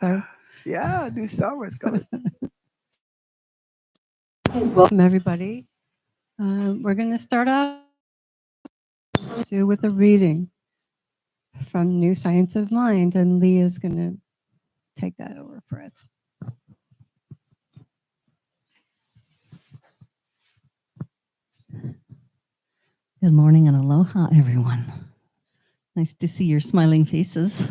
Okay. Yeah, new Star Wars coming. Welcome, everybody. We're going to start off with a reading from New Science of Mind, and Leah's going to take that over for us. Good morning and aloha, everyone. Nice to see your smiling faces.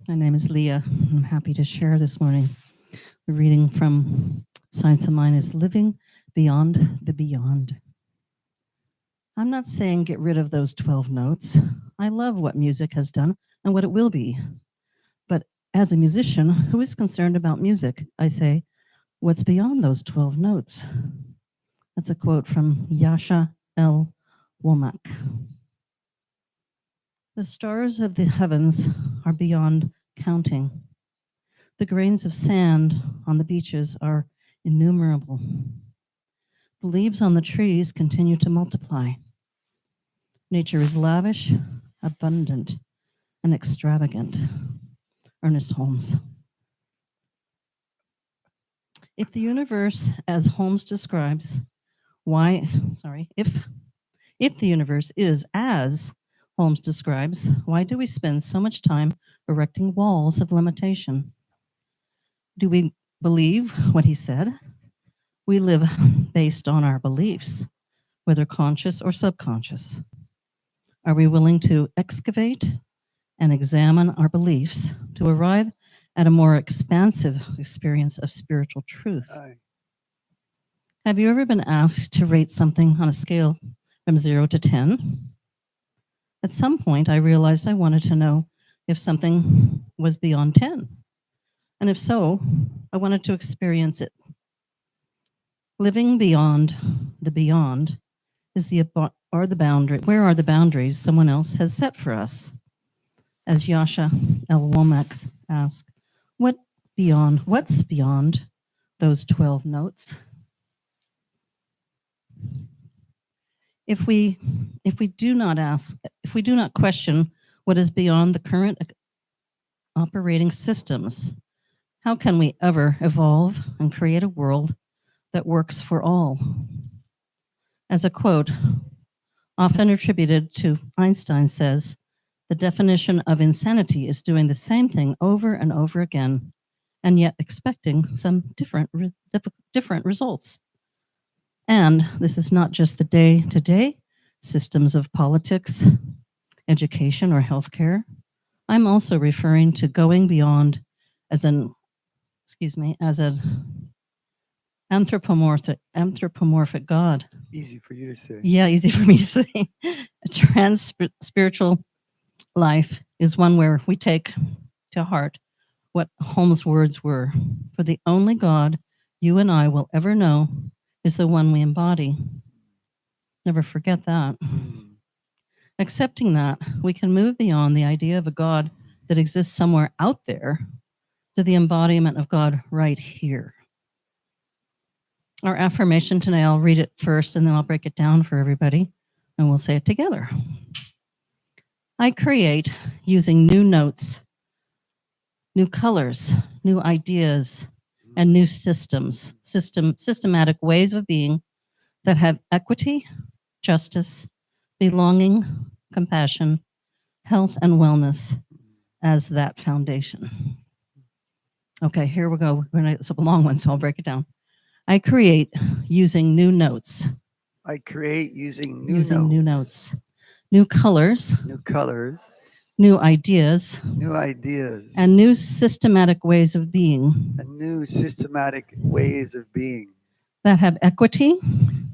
My name is Leah. I'm happy to share this morning. We're reading from Science of Mind is Living Beyond the Beyond. I'm not saying get rid of those 12 notes. I love what music has done and what it will be. But as a musician who is concerned about music, I say, what's beyond those 12 notes? That's a quote from Yasha L. Womack. The stars of the heavens are beyond counting. The grains of sand on the beaches are innumerable. The leaves on the trees continue to multiply. Nature is lavish, abundant, and extravagant. Ernest Holmes. If the universe, as Holmes describes, if the universe is as Holmes describes, why do we spend so much time erecting walls of limitation? Do we believe what he said? We live based on our beliefs, whether conscious or subconscious. Are we willing to excavate and examine our beliefs to arrive at a more expansive experience of spiritual truth? Have you ever been asked to rate something on a scale from 0 to 10? At some point, I realized I wanted to know if something was beyond 10. And if so, I wanted to experience it. Living beyond the beyond is where are the boundaries someone else has set for us? As Yasha L. Womack asked, what's beyond those 12 notes? If we do not question what is beyond the current operating systems, how can we ever evolve and create a world that works for all? As a quote, often attributed to Einstein, says, the definition of insanity is doing the same thing over and over again, and yet expecting some different results. And this is not just the day-to-day systems of politics, education, or healthcare. I'm also referring to going beyond as an anthropomorphic God. Easy for you to say. Yeah, easy for me to say. A trans-spiritual life is one where we take to heart what Holmes' words were. For the only God you and I will ever know is the one we embody. Never forget that. Accepting that, we can move beyond the idea of a God that exists somewhere out there to the embodiment of God right here. Our affirmation today, I'll read it first and then I'll break it down for everybody and we'll say it together. I create using new notes, new colors, new ideas, and new systematic ways of being that have equity, justice, belonging, compassion, health, and wellness as that foundation. Okay, here we go. It's a long one, so I'll break it down. I create using new notes. I create using new notes. New colors. New colors. New ideas. New ideas. And new systematic ways of being. And new systematic ways of being. That have equity.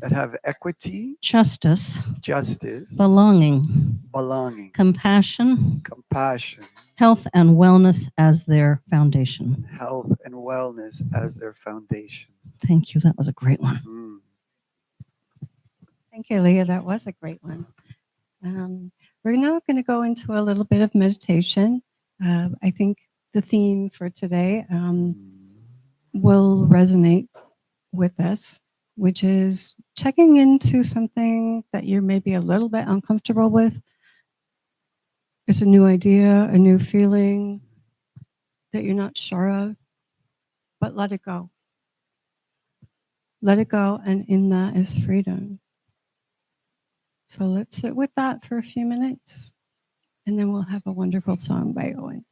That have equity. Justice. Justice. Belonging. Belonging. Compassion. Compassion. Health and wellness as their foundation. Health and wellness as their foundation. Thank you. That was a great one. Thank you, Leah. That was a great one. We're now going to go into a little bit of meditation. I think the theme for today will resonate with us, which is checking into something that you're maybe a little bit uncomfortable with. It's a new idea, a new feeling, that you're not sure of, but let it go. Let it go, and in that is freedom. So let's sit with that for a few minutes, and then we'll have a wonderful song by Owen.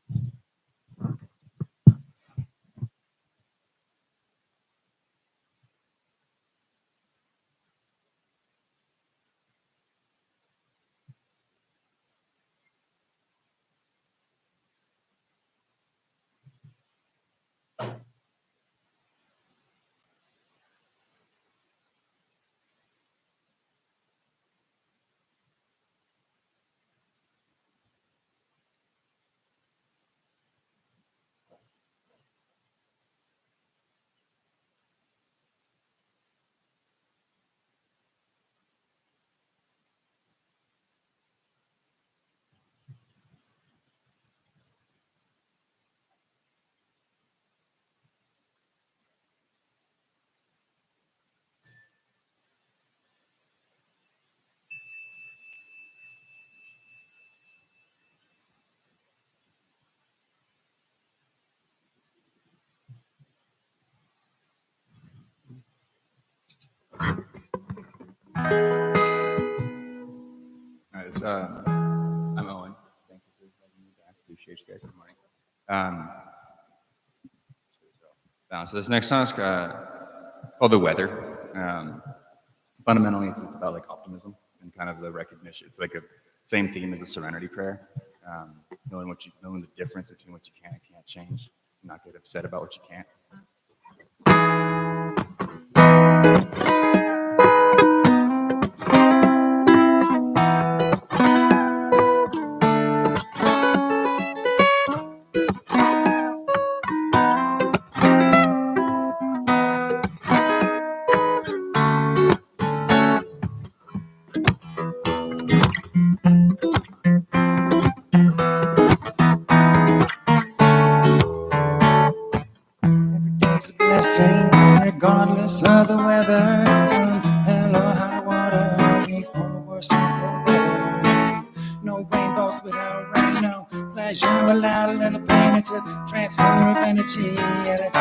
All right, I'm Owen. Thank you for having me back. Appreciate you guys. Good morning. So this next song is called "The Weather." Fundamentally, it's just about like optimism and kind of the recognition. It's like a same theme as the Serenity Prayer. Knowing the difference between what you can and can't change, and not get upset about what you can't. It's a blessing, regardless of the weather. Hell or high water, before worse or for better. No rainbows without rain, no pleasure without a little pain. It's a transfer of energy, and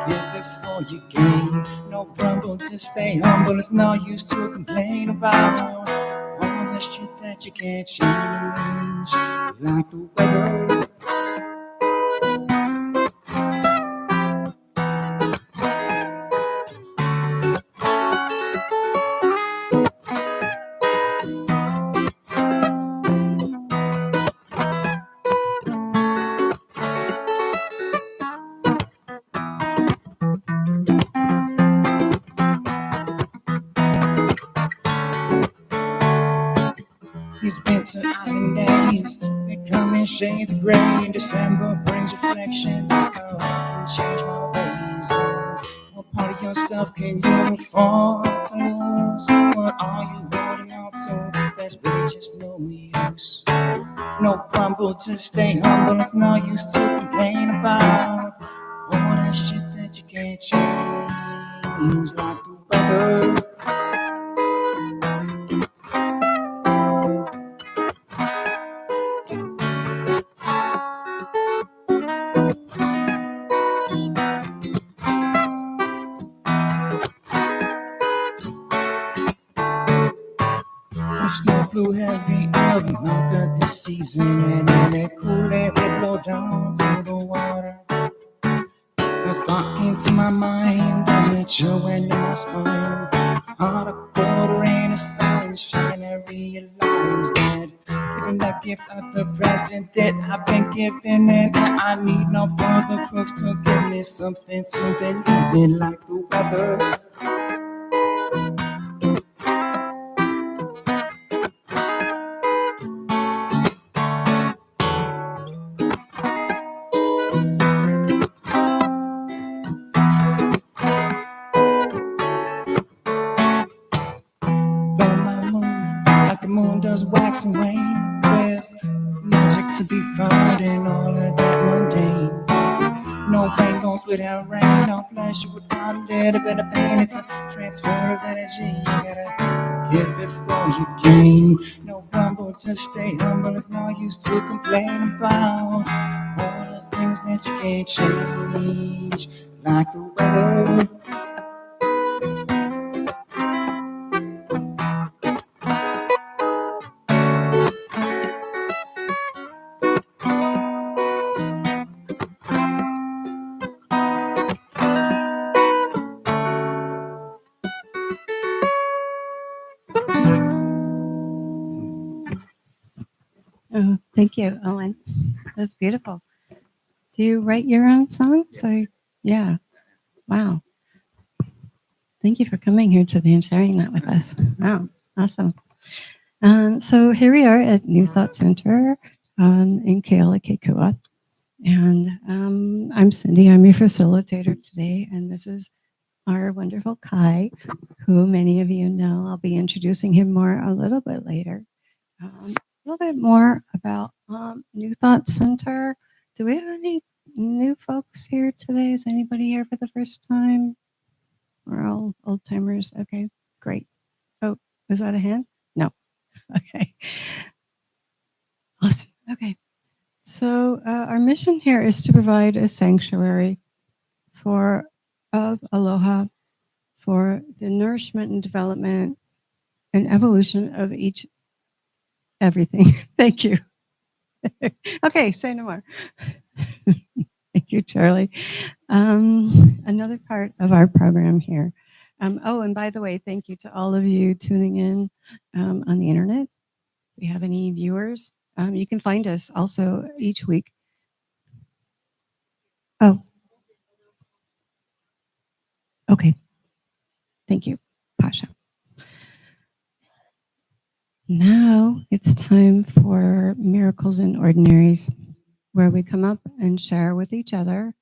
give before you gain. No grumble, just stay humble. It's no use to complain about all the shit that you can't change, like the weather. These winter island days becoming shades of gray. December brings reflection. How I can change my ways. What part of yourself can you afford to lose? What are you holding on to? There's really just no use. No grumble, just stay humble. It's no use to complain about all that shit that you can't change, like the weather. The snow flew heavy out of Malca this season, and in it cool air it blow down to the water. A thought came to my mind, and it sure went in my spine. On a quarter and a sunshine, I realized that giving the gift of the present that I've been given, and I need no further proof to give me something to believe in, like the weather. Though my moon, like the moon does wax and wane, there's magic to be found in all of that mundane. No pain goes without rain, no pleasure without a little bit of pain. It's a transfer of energy. You gotta give before you gain. No grumble, just stay humble. It's no use to complain about all the things that you can't change, like the weather. Oh, thank you, Owen. That's beautiful. Do you write your own songs? Or, yeah. Wow. Thank you for coming here today and sharing that with us. Wow. Awesome. So here we are at New Thought Center in Kealakekua. And I'm Cindy. I'm your facilitator today. And this is our wonderful Kai, who many of you know. I'll be introducing him more a little bit later. A little bit more about New Thought Center. Do we have any new folks here today? Is anybody here for the first time? We're all old timers. Okay, great. Oh, is that a hand? No. Okay. Awesome. Okay. So our mission here is to provide a sanctuary of aloha for the nourishment and development and evolution of everything. Thank you. Okay, say no more. Thank you, Charlie. Another part of our program here. Oh, and by the way, thank you to all of you tuning in on the internet. If we have any viewers, you can find us also each week. Oh, okay. Thank you, Pasha. Now it's time for Miracles and Ordinaries, where we come up and share with each other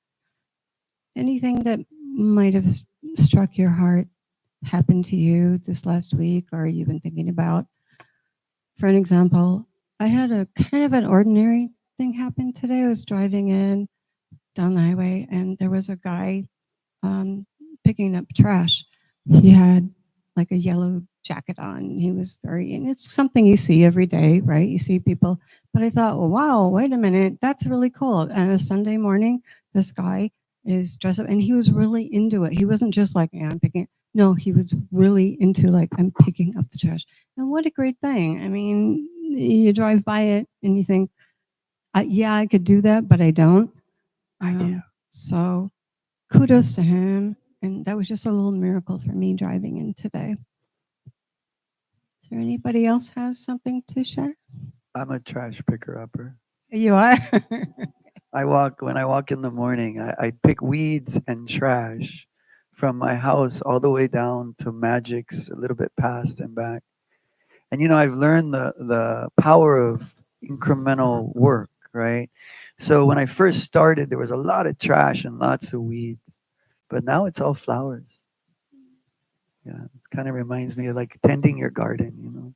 anything that might have struck your heart, happened to you this last week, or you've been thinking about. For an example, I had a kind of an ordinary thing happen today. I was driving in down the highway, and there was a guy picking up trash. He had like a yellow jacket on. He was and it's something you see every day, right? You see people. But I thought, well, wow, wait a minute, that's really cool. And a Sunday morning, this guy is dressed up, and he was really into it. He wasn't just like, yeah, I'm picking. No, he was really into like, I'm picking up the trash. And what a great thing. I mean, you drive by it and you think, yeah, I could do that, but I don't. I do. So kudos to him. And that was just a little miracle for me driving in today. Is there anybody else has something to share? I'm a trash picker upper. You are? When I walk in the morning, I pick weeds and trash from my house all the way down to Magic's, a little bit past and back. And I've learned the power of incremental work, right? So when I first started, there was a lot of trash and lots of weeds, but now it's all flowers. Yeah, it kind of reminds me of like tending your garden.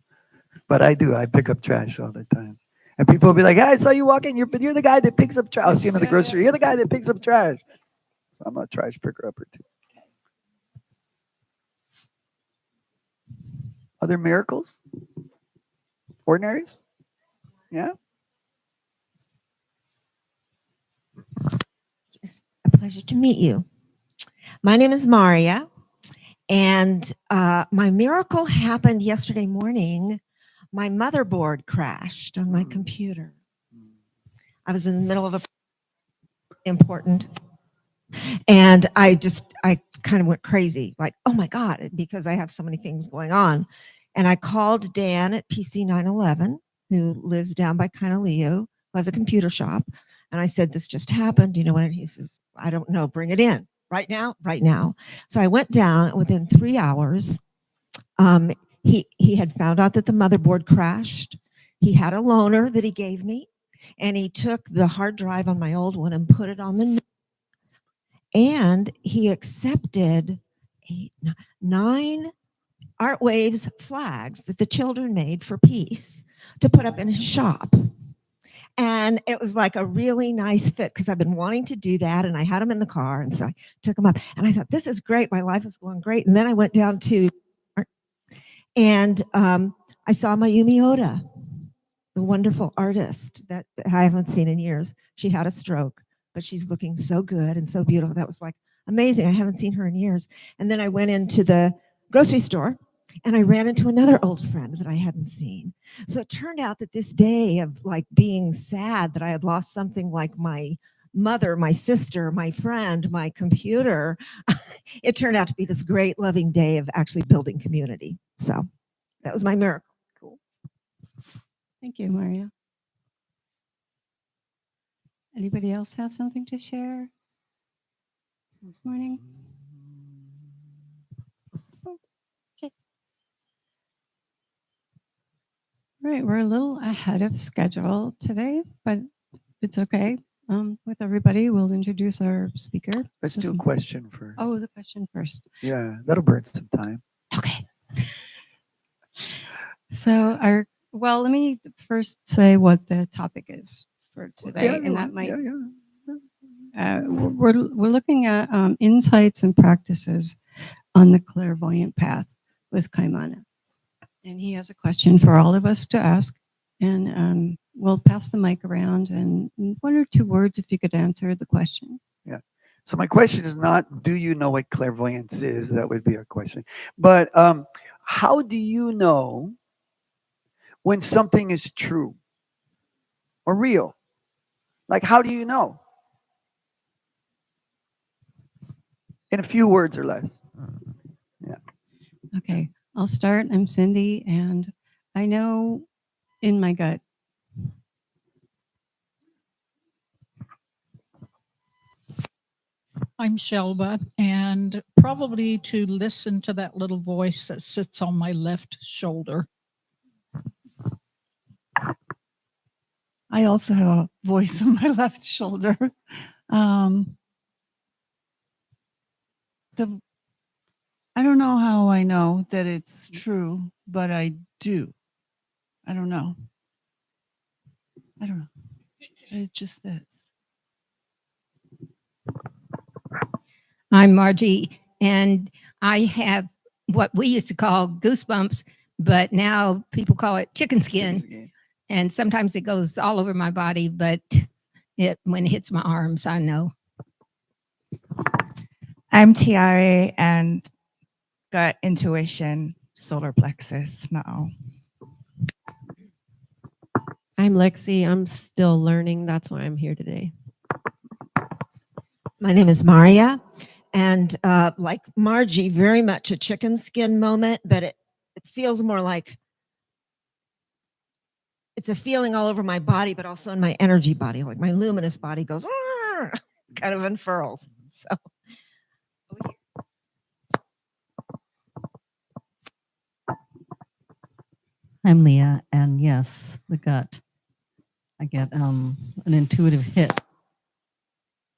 But I pick up trash all the time. And people will be like, hey, I saw you walking. You're the guy that picks up trash. I'll see you in the grocery. You're the guy that picks up trash. So I'm a trash picker upper too. Other miracles? Ordinaries? Yeah? It's a pleasure to meet you. My name is Maria, and my miracle happened yesterday morning. My motherboard crashed on my computer. I was in the middle of a important, and I kind of went crazy, like, oh my God, because I have so many things going on. And I called Dan at PC 911, who lives down by Kainalii, who has a computer shop. And I said, this just happened. You know what? And he says, I don't know, bring it in. Right now? Right now. So I went down. Within 3 hours. He had found out that the motherboard crashed. He had a loaner that he gave me, and he took the hard drive on my old one and put it on the new. And he accepted 9 Art Waves flags that the children made for peace to put up in his shop. And it was like a really nice fit because I've been wanting to do that, and I had them in the car, and so I took them up. And I thought, this is great. My life is going great. And then I went down to, and I saw Mayumi Oda, the wonderful artist that I haven't seen in years. She had a stroke but she's looking so good and so beautiful. That was like amazing. I haven't seen her in years. And then I went into the grocery store and I ran into another old friend that I hadn't seen. So it turned out that this day of like being sad that I had lost something like my mother, my sister, my friend, my computer, it turned out to be this great loving day of actually building community. So that was my miracle. Cool. Thank you, Maria. Anybody else have something to share this morning? Okay. All right, we're a little ahead of schedule today, but it's okay. With everybody, we'll introduce our speaker. Let's do a This- question first. Oh, the question first. Yeah, that'll burn some time. Okay. So let me first say what the topic is for today, Yeah, and that might yeah. we're looking at insights and practices on the clairvoyant path with Kaimana, and he has a question for all of us to ask, and we'll pass the mic around, and in 1 or 2 words, if you could answer the question. So my question is not, do you know what clairvoyance is? That would be our question. But how do you know when something is true or real? Like, how do you know? In a few words or less. Okay, I'll start. I'm Cindy, and I know in my gut. I'm Shelba, and probably to listen to that little voice that sits on my left shoulder. I also have a voice on my left shoulder. I don't know how I know that it's true, but I do. I don't know. It just is. I'm Margie, and I have what we used to call goosebumps, but now people call it chicken skin. And sometimes it goes all over my body, but when it hits my arms, I know. I'm Tiare and gut intuition, solar plexus now. I'm Lexi. I'm still learning. That's why I'm here today. My name is Maria, and like Margie, very much a chicken skin moment, but it feels more like it's a feeling all over my body, but also in my energy body, like my luminous body goes, kind of unfurls. So I'm Leah, and yes, the gut. I get an intuitive hit.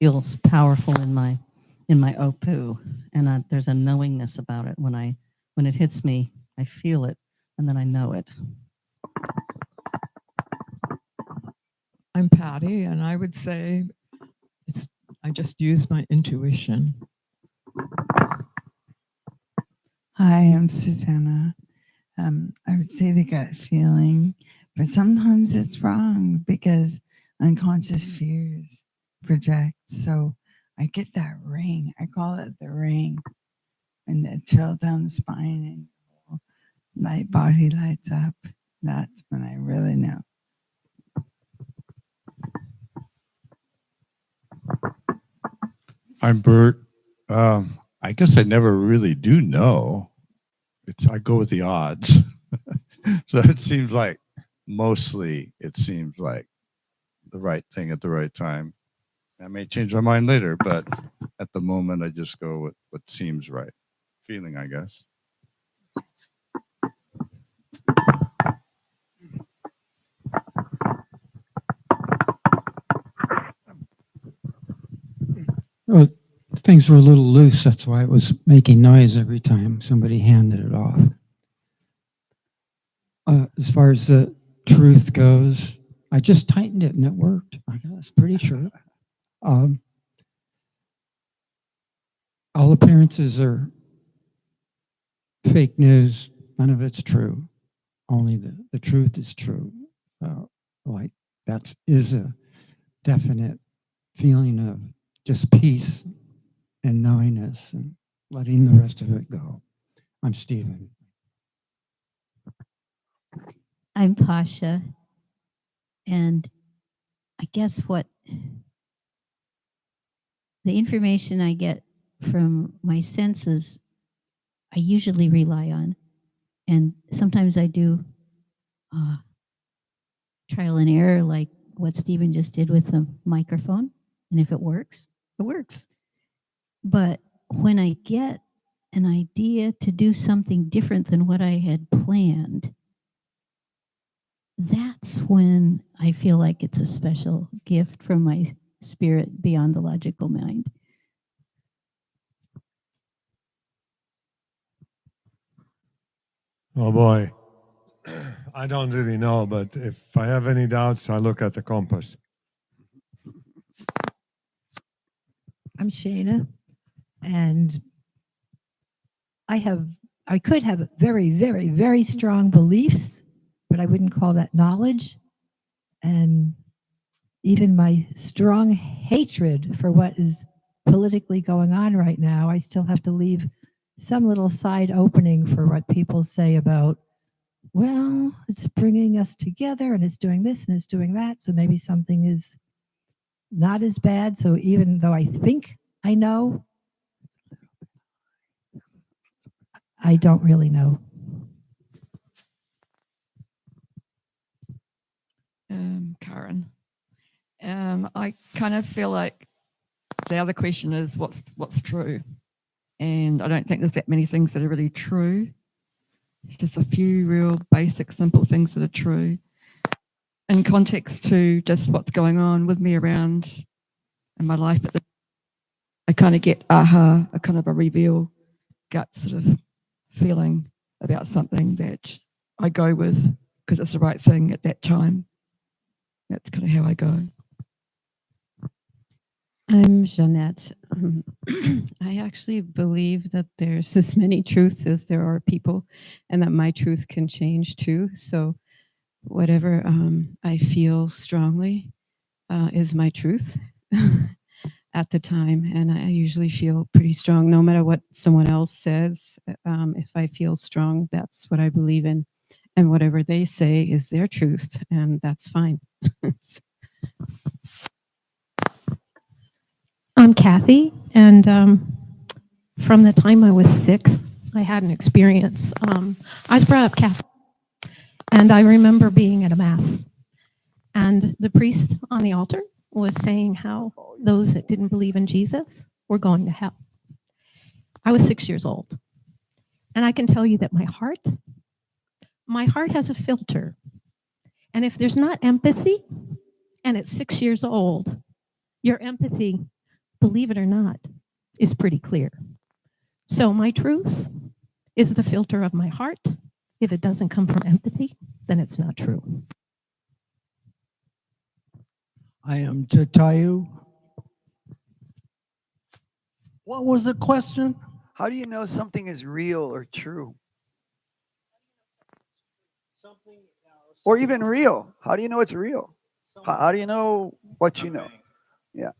Feels powerful in my opu, and there's a knowingness about it. When it hits me, I feel it, and then I know it. I'm Patty, and I would say I just use my intuition. Hi, I'm Susanna. I would say the gut feeling, but sometimes it's wrong because unconscious fears project. So I get that ring. I call it the ring, and the chill down the spine and light body lights up. That's when I really know. I'm Bert. I guess I never really do know. I go with the odds. So it seems like the right thing at the right time. I may change my mind later, but at the moment I just go with what seems right. Feeling, I guess. Well, things were a little loose. That's why it was making noise every time somebody handed it off. As far as the truth goes, I just tightened it and it worked. I was pretty sure. All appearances are fake news. None of it's true. Only the truth is true. Like that is a definite feeling of just peace and knowingness and letting the rest of it go. I'm Stephen. I'm Pasha. And I guess what the information I get from my senses, I usually rely on. And sometimes I do trial and error, like what Stephen just did with the microphone. And if it works, it works. But when I get an idea to do something different than what I had planned, that's when I feel like it's a special gift from my spirit beyond the logical mind. Oh boy. I don't really know, but if I have any doubts, I look at the compass. I'm Shana, and I could have very, very, very strong beliefs, but I wouldn't call that knowledge. And even my strong hatred for what is politically going on right now, I still have to leave some little side opening for what people say about, well, it's bringing us together and it's doing this and it's doing that. So maybe something is not as bad. So even though I think I know, I don't really know. Karen. I kind of feel like the other question is what's true, and I don't think there's that many things that are really true. It's just a few real basic, simple things that are true. In context to just what's going on with me around in my life, I kind of get a kind of a reveal, gut sort of feeling about something that I go with because it's the right thing at that time. That's kind of how I go. I'm Jeanette. I actually believe that there's as many truths as there are people, and that my truth can change too. So whatever I feel strongly is my truth at the time. And I usually feel pretty strong no matter what someone else says. If I feel strong, that's what I believe in. And whatever they say is their truth, and that's fine. I'm Kathy, and from the time I was 6, I had an experience. I was brought up Catholic, and I remember being at a mass, and the priest on the altar was saying how those that didn't believe in Jesus were going to hell. I was 6 years old, and I can tell you that my heart has a filter, and if there's not empathy, and it's 6 years old, your empathy, believe it or not, is pretty clear. So my truth is the filter of my heart. If it doesn't come from empathy, then it's not true. I am Jatayu. What was the question? How do you know something is real or true? Or even real? How do you know it's real? How do you know what you know? Yeah.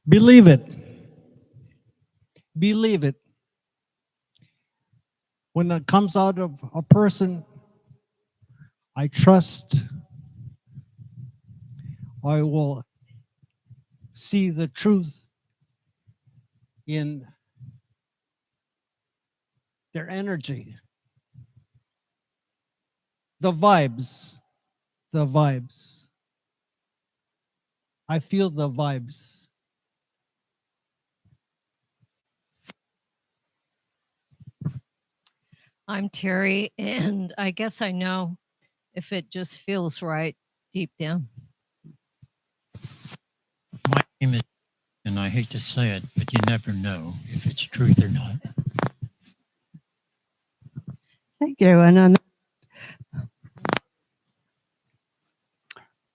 Believe it. Believe it. When it comes out of a person I trust, I will see the truth in their energy. The vibes. The vibes. I feel the vibes. I'm Terry, and I guess I know if it just feels right deep down. My name is, and I hate to say it, but you never know if it's truth or not. Thank you. And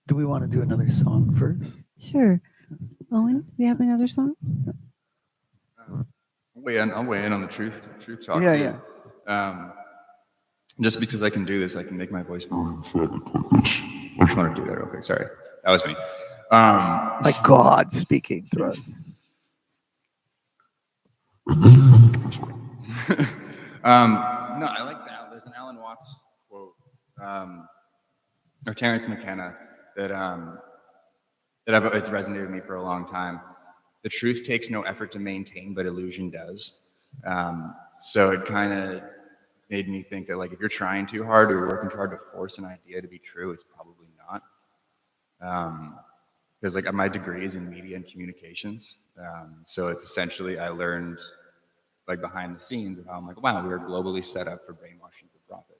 do we want to do another song first? Sure. Owen, do you have another song? I'll weigh in on the truth talk Yeah, too. yeah. Just because I can do this, I can make my voice more. I just want to do that real quick. Sorry, that was me. Like God speaking to us. No, I like that. There's an Alan Watts quote, or Terrence McKenna, that it's resonated with me for a long time. The truth takes no effort to maintain, but illusion does. So it kind of made me think that, like, if you're trying too hard or you're working too hard to force an idea to be true, it's probably not. Because like my degree is in media and communications, so it's essentially I learned like behind the scenes of how I'm like, wow, we were globally set up for brainwashing for profit.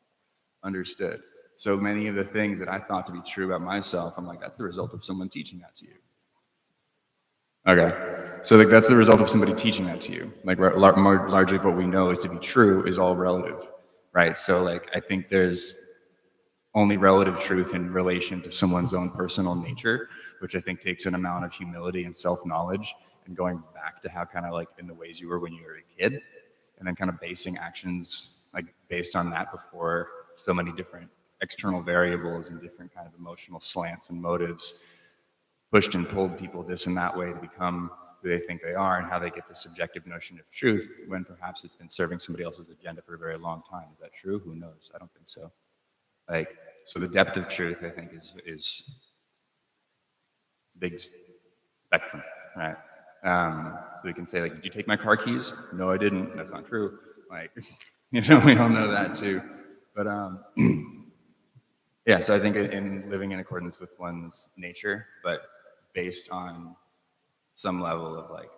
Understood. So many of the things that I thought to be true about myself, I'm like, that's the result of someone teaching that to you. Okay. So like that's the result of somebody teaching that to you. Like more largely what we know is to be true is all relative, right? So like I think there's only relative truth in relation to someone's own personal nature, which I think takes an amount of humility and self-knowledge and going back to how kind of like in the ways you were when you were a kid, and then kind of basing actions like based on that before so many different external variables and different kind of emotional slants and motives pushed and pulled people this and that way to become who they think they are and how they get the subjective notion of truth when perhaps it's been serving somebody else's agenda for a very long time. Is that true? Who knows? I don't think so. Like, so the depth of truth, I think, is a big spectrum, right? So we can say, like, did you take my car keys? No, I didn't. That's not true. Like, you know, we all know that too. But yeah, so I think in living in accordance with one's nature, but based on some level of like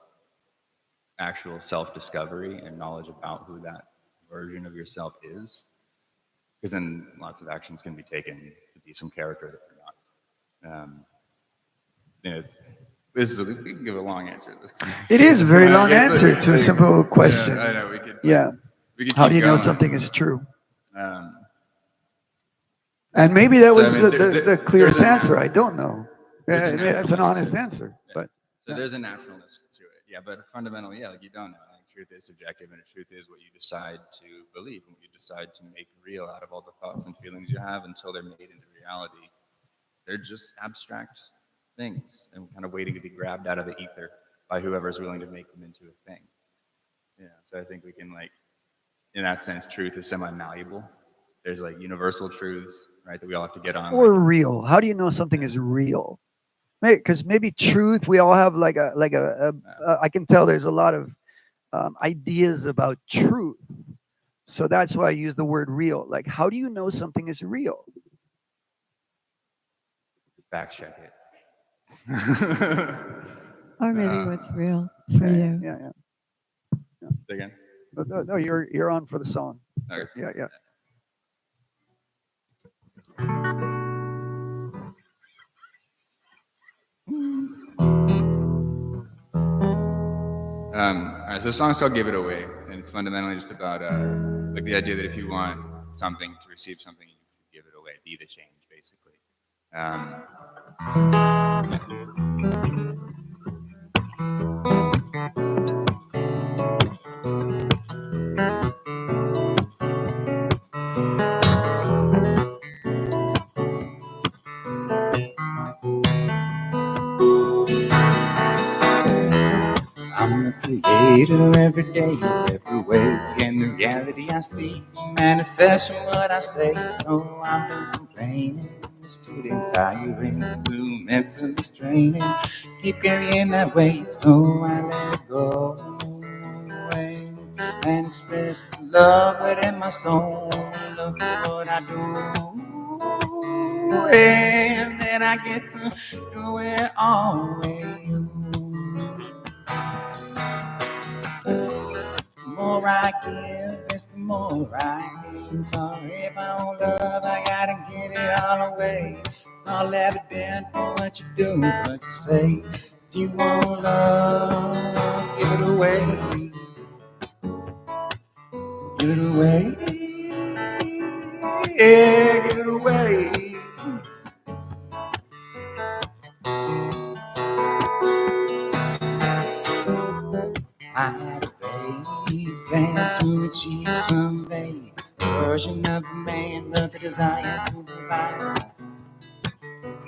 actual self-discovery and knowledge about who that version of yourself is, because then lots of actions can be taken to be some character that you're not. You know, we can give a long answer to this question. It is a very long answer to a simple question. Yeah, I know. We could. Yeah. We could How keep do you know going. something is true? And maybe that was the clearest answer. I don't know. That's an honest answer. But so there's a naturalness to it. Yeah, but fundamentally, yeah, like you don't know. Like truth is subjective, and truth is what you decide to believe and what you decide to make real out of all the thoughts and feelings you have until they're made into reality. They're just abstract things and kind of waiting to be grabbed out of the ether by whoever's willing to make them into a thing. Yeah, so I think we can, like, in that sense, truth is semi-malleable. There's like universal truths, right, that we all have to get on. or real. How do you know something is real? Because maybe truth, we all have like I can tell there's a lot of ideas about truth. So that's why I use the word real. Like, how do you know something is real? Fact check it. Or maybe what's real for you. Yeah. Say again? No, you're on for the song. Okay. Yeah. All right, so the song's called "Give It Away," and it's fundamentally just about like the idea that if you want something to receive something, you give it away. Be the change, basically. I'm the creator every day, every way, and the reality I see manifests from what I say. So I'm done complaining. It's too damn tiring, too mentally straining. Keep carrying that weight, so I let it go away and express the love within my soul. Love for what I do, and then I get to do it always. The more I give, it's the more I gain. So if I don't love, I gotta give it all away. It's all evident for what you do, what you say. If you want love, give it away. Give it away. Yeah, give it away. I had a faith achieve someday. Version of a man, but the desire to provide.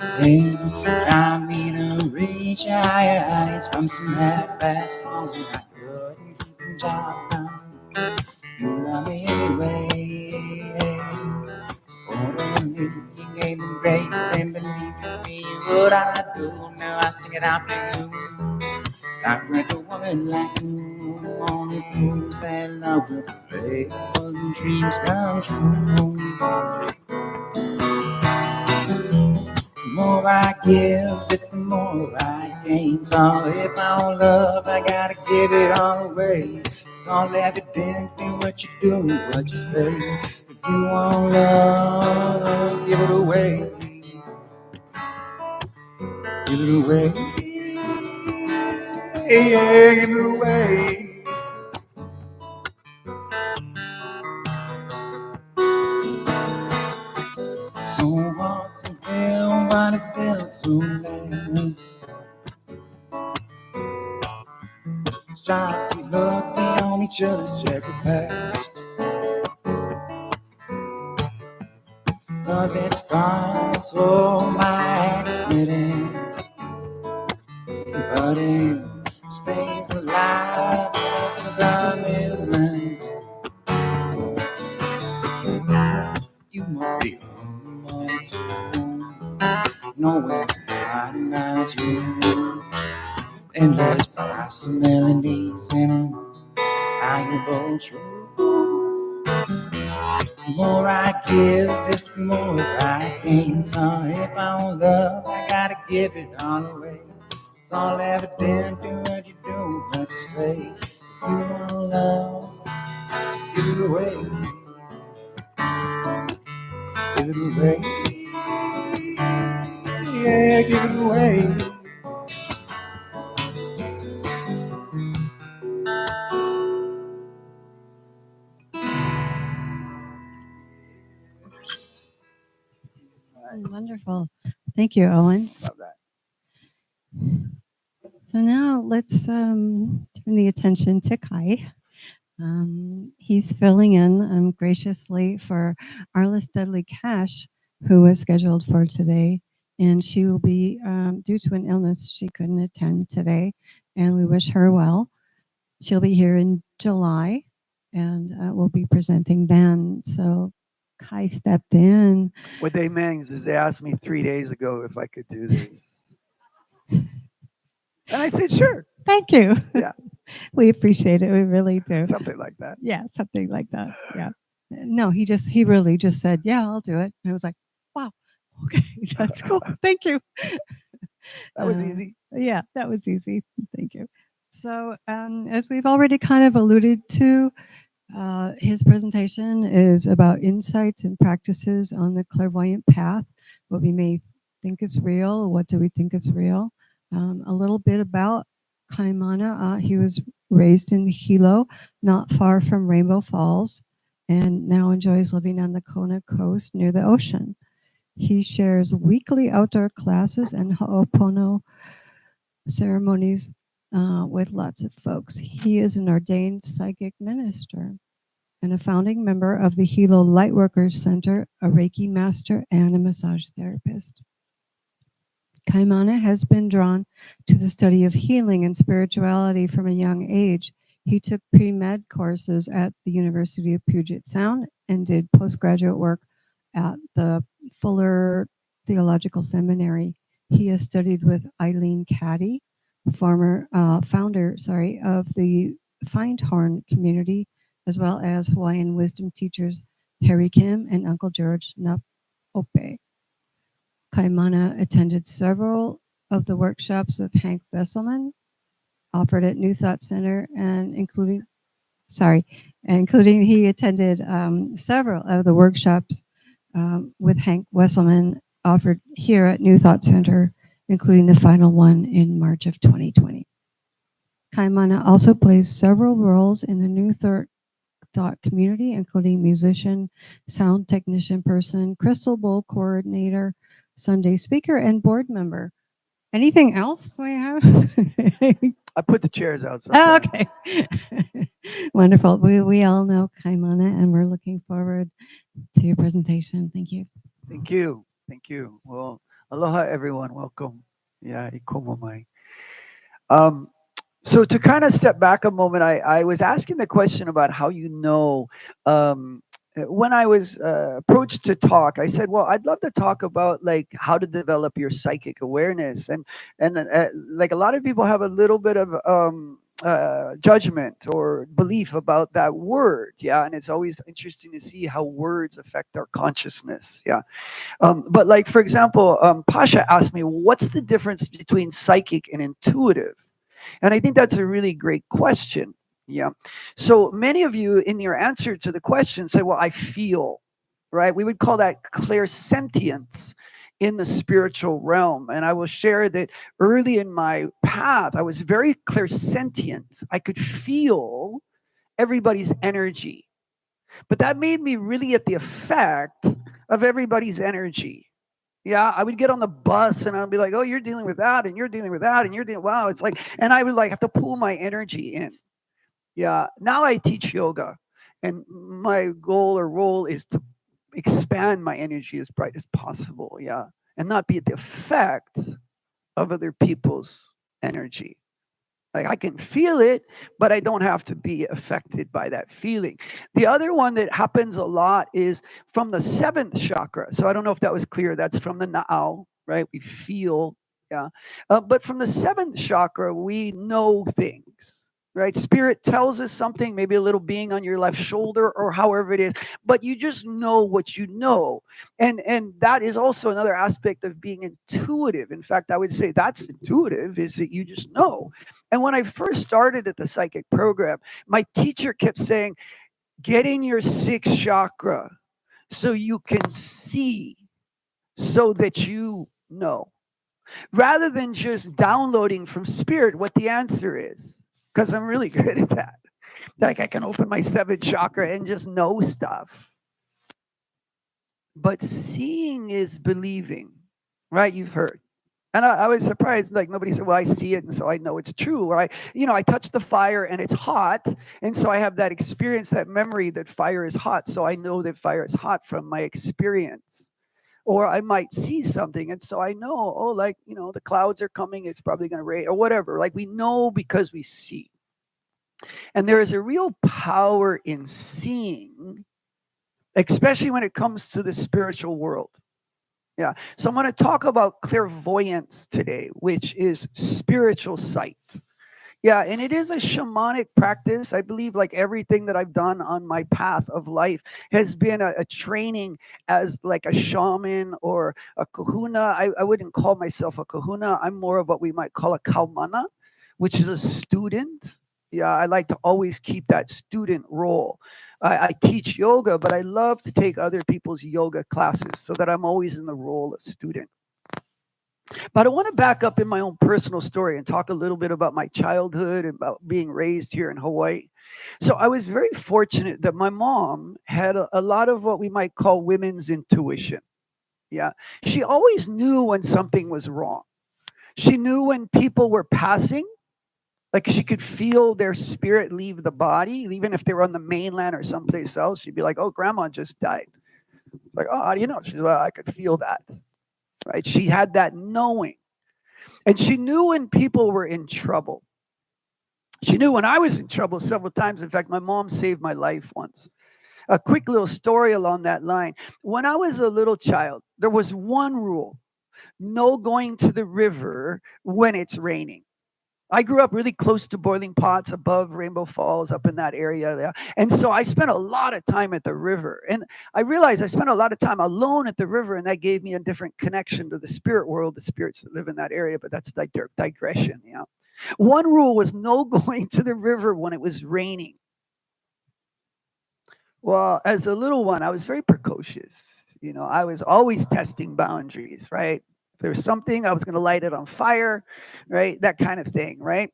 And drive me to reach higher heights from some half-assed songs that I couldn't keep the job done. You love me anyway. Supporting me, you gave me grace and believing me. What I do now, I sing it out for you. I've read a woman like you, only proves that love will prevail and dreams come true. The more I give, it's the more I gain. So if I don't love, I gotta give it all away. It's all evident in what you do, what you say. If you want love, give it away. Give it away. Yeah, give it away. So hard to build what is built to last. Strive to look beyond each other's checkered past. Love it starts all by accident, but it stays alive after the midnight. You must be almost home. Nowhere's hiding out you. Endless price of melodies and valuable truth. The more I give, it's the more I gain. So if I don't love, I gotta give it all away. It's all evident in what you do, what you say. If you want love, give it away. Give it away. Yeah, give it away. Wonderful. Thank you, Owen. Love that. So now let's turn the attention to Kai. He's filling in graciously for Arliss Dudley Cash, who was scheduled for today. And she will be, due to an illness, she couldn't attend today. And we wish her well. She'll be here in July and we'll be presenting then. So Kai stepped in. What they meant is they asked me 3 days ago if I could do this. And I said, sure. Thank you. Yeah. We appreciate it. We really do. Something like that. Yeah, something like that. Yeah. No, he really just said, yeah, I'll do it. And I was like, wow, okay, that's cool. Thank you. That was easy. Yeah, that was easy. Thank you. So as we've already kind of alluded to, his presentation is about insights and practices on the clairvoyant path, what we may think is real, what do we think is real. A little bit about Kaimana. He was raised in Hilo, not far from Rainbow Falls, and now enjoys living on the Kona coast near the ocean. He shares weekly outdoor classes and Ho'opono ceremonies with lots of folks. He is an ordained psychic minister and a founding member of the Hilo Lightworkers Center, a Reiki master, and a massage therapist. Kaimana has been drawn to the study of healing and spirituality from a young age. He took pre-med courses at the University of Puget Sound and did postgraduate work at the Fuller Theological Seminary. He has studied with Eileen Caddy, founder of the Findhorn community, as well as Hawaiian wisdom teachers Harry Kim and Uncle George Napope. Kaimana attended several of the workshops of Hank Vesselman offered at New Thought Center, and including he attended several of the workshops with Hank Wesselman offered here at New Thought Center, including the final one in March of 2020. Kaimana also plays several roles in the New Thought community, including musician, sound technician person, crystal bowl coordinator, Sunday speaker, and board member. Anything else we have? I put the chairs outside. Oh, okay. Wonderful. We all know Kaimana, and we're looking forward to your presentation. Thank you. Thank you. Thank you. Well, aloha, everyone. Welcome. Yeah, ikomo mai. Um, so to kind of step back a moment, I was asking the question about how you know. When I was approached to talk, I said, "Well, I'd love to talk about like how to develop your psychic awareness," and like a lot of people have a little bit of judgment or belief about that word, yeah, and it's always interesting to see how words affect our consciousness, yeah. But like for example, Pasha asked me, "What's the difference between psychic and intuitive?" And I think that's a really great question. Yeah. So many of you in your answer to the question say, well, I feel, right? We would call that clairsentience in the spiritual realm. And I will share that early in my path, I was very clairsentient. I could feel everybody's energy. But that made me really at the effect of everybody's energy. Yeah, I would get on the bus and I'd be like, "Oh, you're dealing with that, and you're dealing with that, and you're dealing." Wow, it's like, and I would like have to pull my energy in. Yeah. Now I teach yoga, and my goal or role is to expand my energy as bright as possible. Yeah, and not be at the effect of other people's energy. Like I can feel it, but I don't have to be affected by that feeling. The other one that happens a lot is from the seventh chakra. So I don't know if that was clear. That's from the Na'au, right? We feel, yeah. But from the seventh chakra, we know things, right? Spirit tells us something, maybe a little being on your left shoulder or however it is, but you just know what you know. And that is also another aspect of being intuitive. In fact, I would say that's intuitive, is that you just know. And when I first started at the psychic program, my teacher kept saying, get in your sixth chakra so you can see, so that you know, rather than just downloading from spirit what the answer is. Because I'm really good at that. Like I can open my seventh chakra and just know stuff. But seeing is believing, right? You've heard. And I was surprised, like nobody said, well, I see it, and so I know it's true. Or I touch the fire and it's hot. And so I have that experience, that memory that fire is hot. So I know that fire is hot from my experience. Or I might see something. And so I know, oh, like, the clouds are coming. It's probably going to rain or whatever. Like we know because we see. And there is a real power in seeing, especially when it comes to the spiritual world. Yeah. So I'm going to talk about clairvoyance today, which is spiritual sight. Yeah, and it is a shamanic practice. I believe like everything that I've done on my path of life has been a training as like a shaman or a kahuna. I wouldn't call myself a kahuna. I'm more of what we might call a kaumana, which is a student. Yeah, I like to always keep that student role. I teach yoga, but I love to take other people's yoga classes so that I'm always in the role of student. But I want to back up in my own personal story and talk a little bit about my childhood and about being raised here in Hawaii. So I was very fortunate that my mom had a lot of what we might call women's intuition. Yeah. She always knew when something was wrong. She knew when people were passing, like she could feel their spirit leave the body, even if they were on the mainland or someplace else. She'd be like, oh, grandma just died. Like, oh, how do you know? She's like, well, I could feel that. Right. She had that knowing. And she knew when people were in trouble. She knew when I was in trouble several times. In fact, my mom saved my life once. A quick little story along that line. When I was a little child, there was one rule: no going to the river when it's raining. I grew up really close to Boiling Pots, above Rainbow Falls, up in that area there. And so I spent a lot of time at the river. And I realized I spent a lot of time alone at the river, and that gave me a different connection to the spirit world, the spirits that live in that area. But that's like digression. Yeah. One rule was no going to the river when it was raining. Well, as a little one, I was very precocious. I was always testing boundaries, right? If there was something, I was going to light it on fire, right? That kind of thing, right?